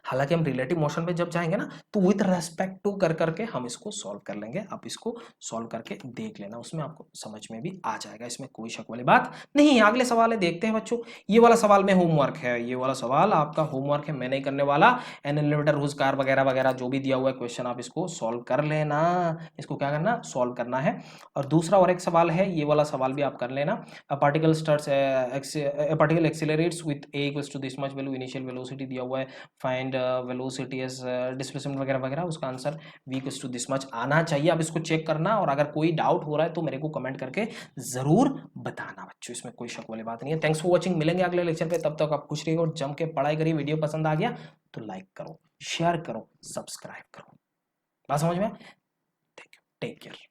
A: हालांकि हम रिलेटिव मोशन में जब जाएंगे ना तो विद रेस्पेक्ट टू कर करके हम इसको सॉल्व कर लेंगे। आप इसको सॉल्व करके देख लेना, उसमें आपको समझ में भी आ जाएगा, इसमें कोई शक वाली बात नहीं है। अगले सवाल है, देखते हैं बच्चों। ये वाला सवाल में होमवर्क है, ये वाला सवाल आपका होमवर्क है, मैं नहीं करने वाला। एन एलिवेटर हुज कार वगैरह वगैरह जो भी दिया हुआ है क्वेश्चन, आप इसको सॉल्व कर लेना। इसको क्या करना, सॉल्व करना है। और दूसरा और एक सवाल है, ये वाला सवाल भी आप कर लेना। a particle starts a particle accelerates with a equals to this much value initial velocity दिया हुआ है, फाइंड वेलोसिटी एज डिस्प्लेसमेंट वगैरह वगैरह, उसका answer v equals to this much आना चाहिए। अब इसको चेक करना, और अगर कोई डाउट हो रहा है तो मेरे को कमेंट करके जरूर बताना बच्चों, इसमें कोई शक वाली बात नहीं है। थैंक्स फॉर वॉचिंग, मिलेंगे अगले लेक्चर पे, तब तक आप खुश रहिए और जम के पढ़ाई करिए। वीडियो पसंद आ गया तो लाइक करो, शेयर करो, सब्सक्राइब करो। बात समझ में? Thank you, take care.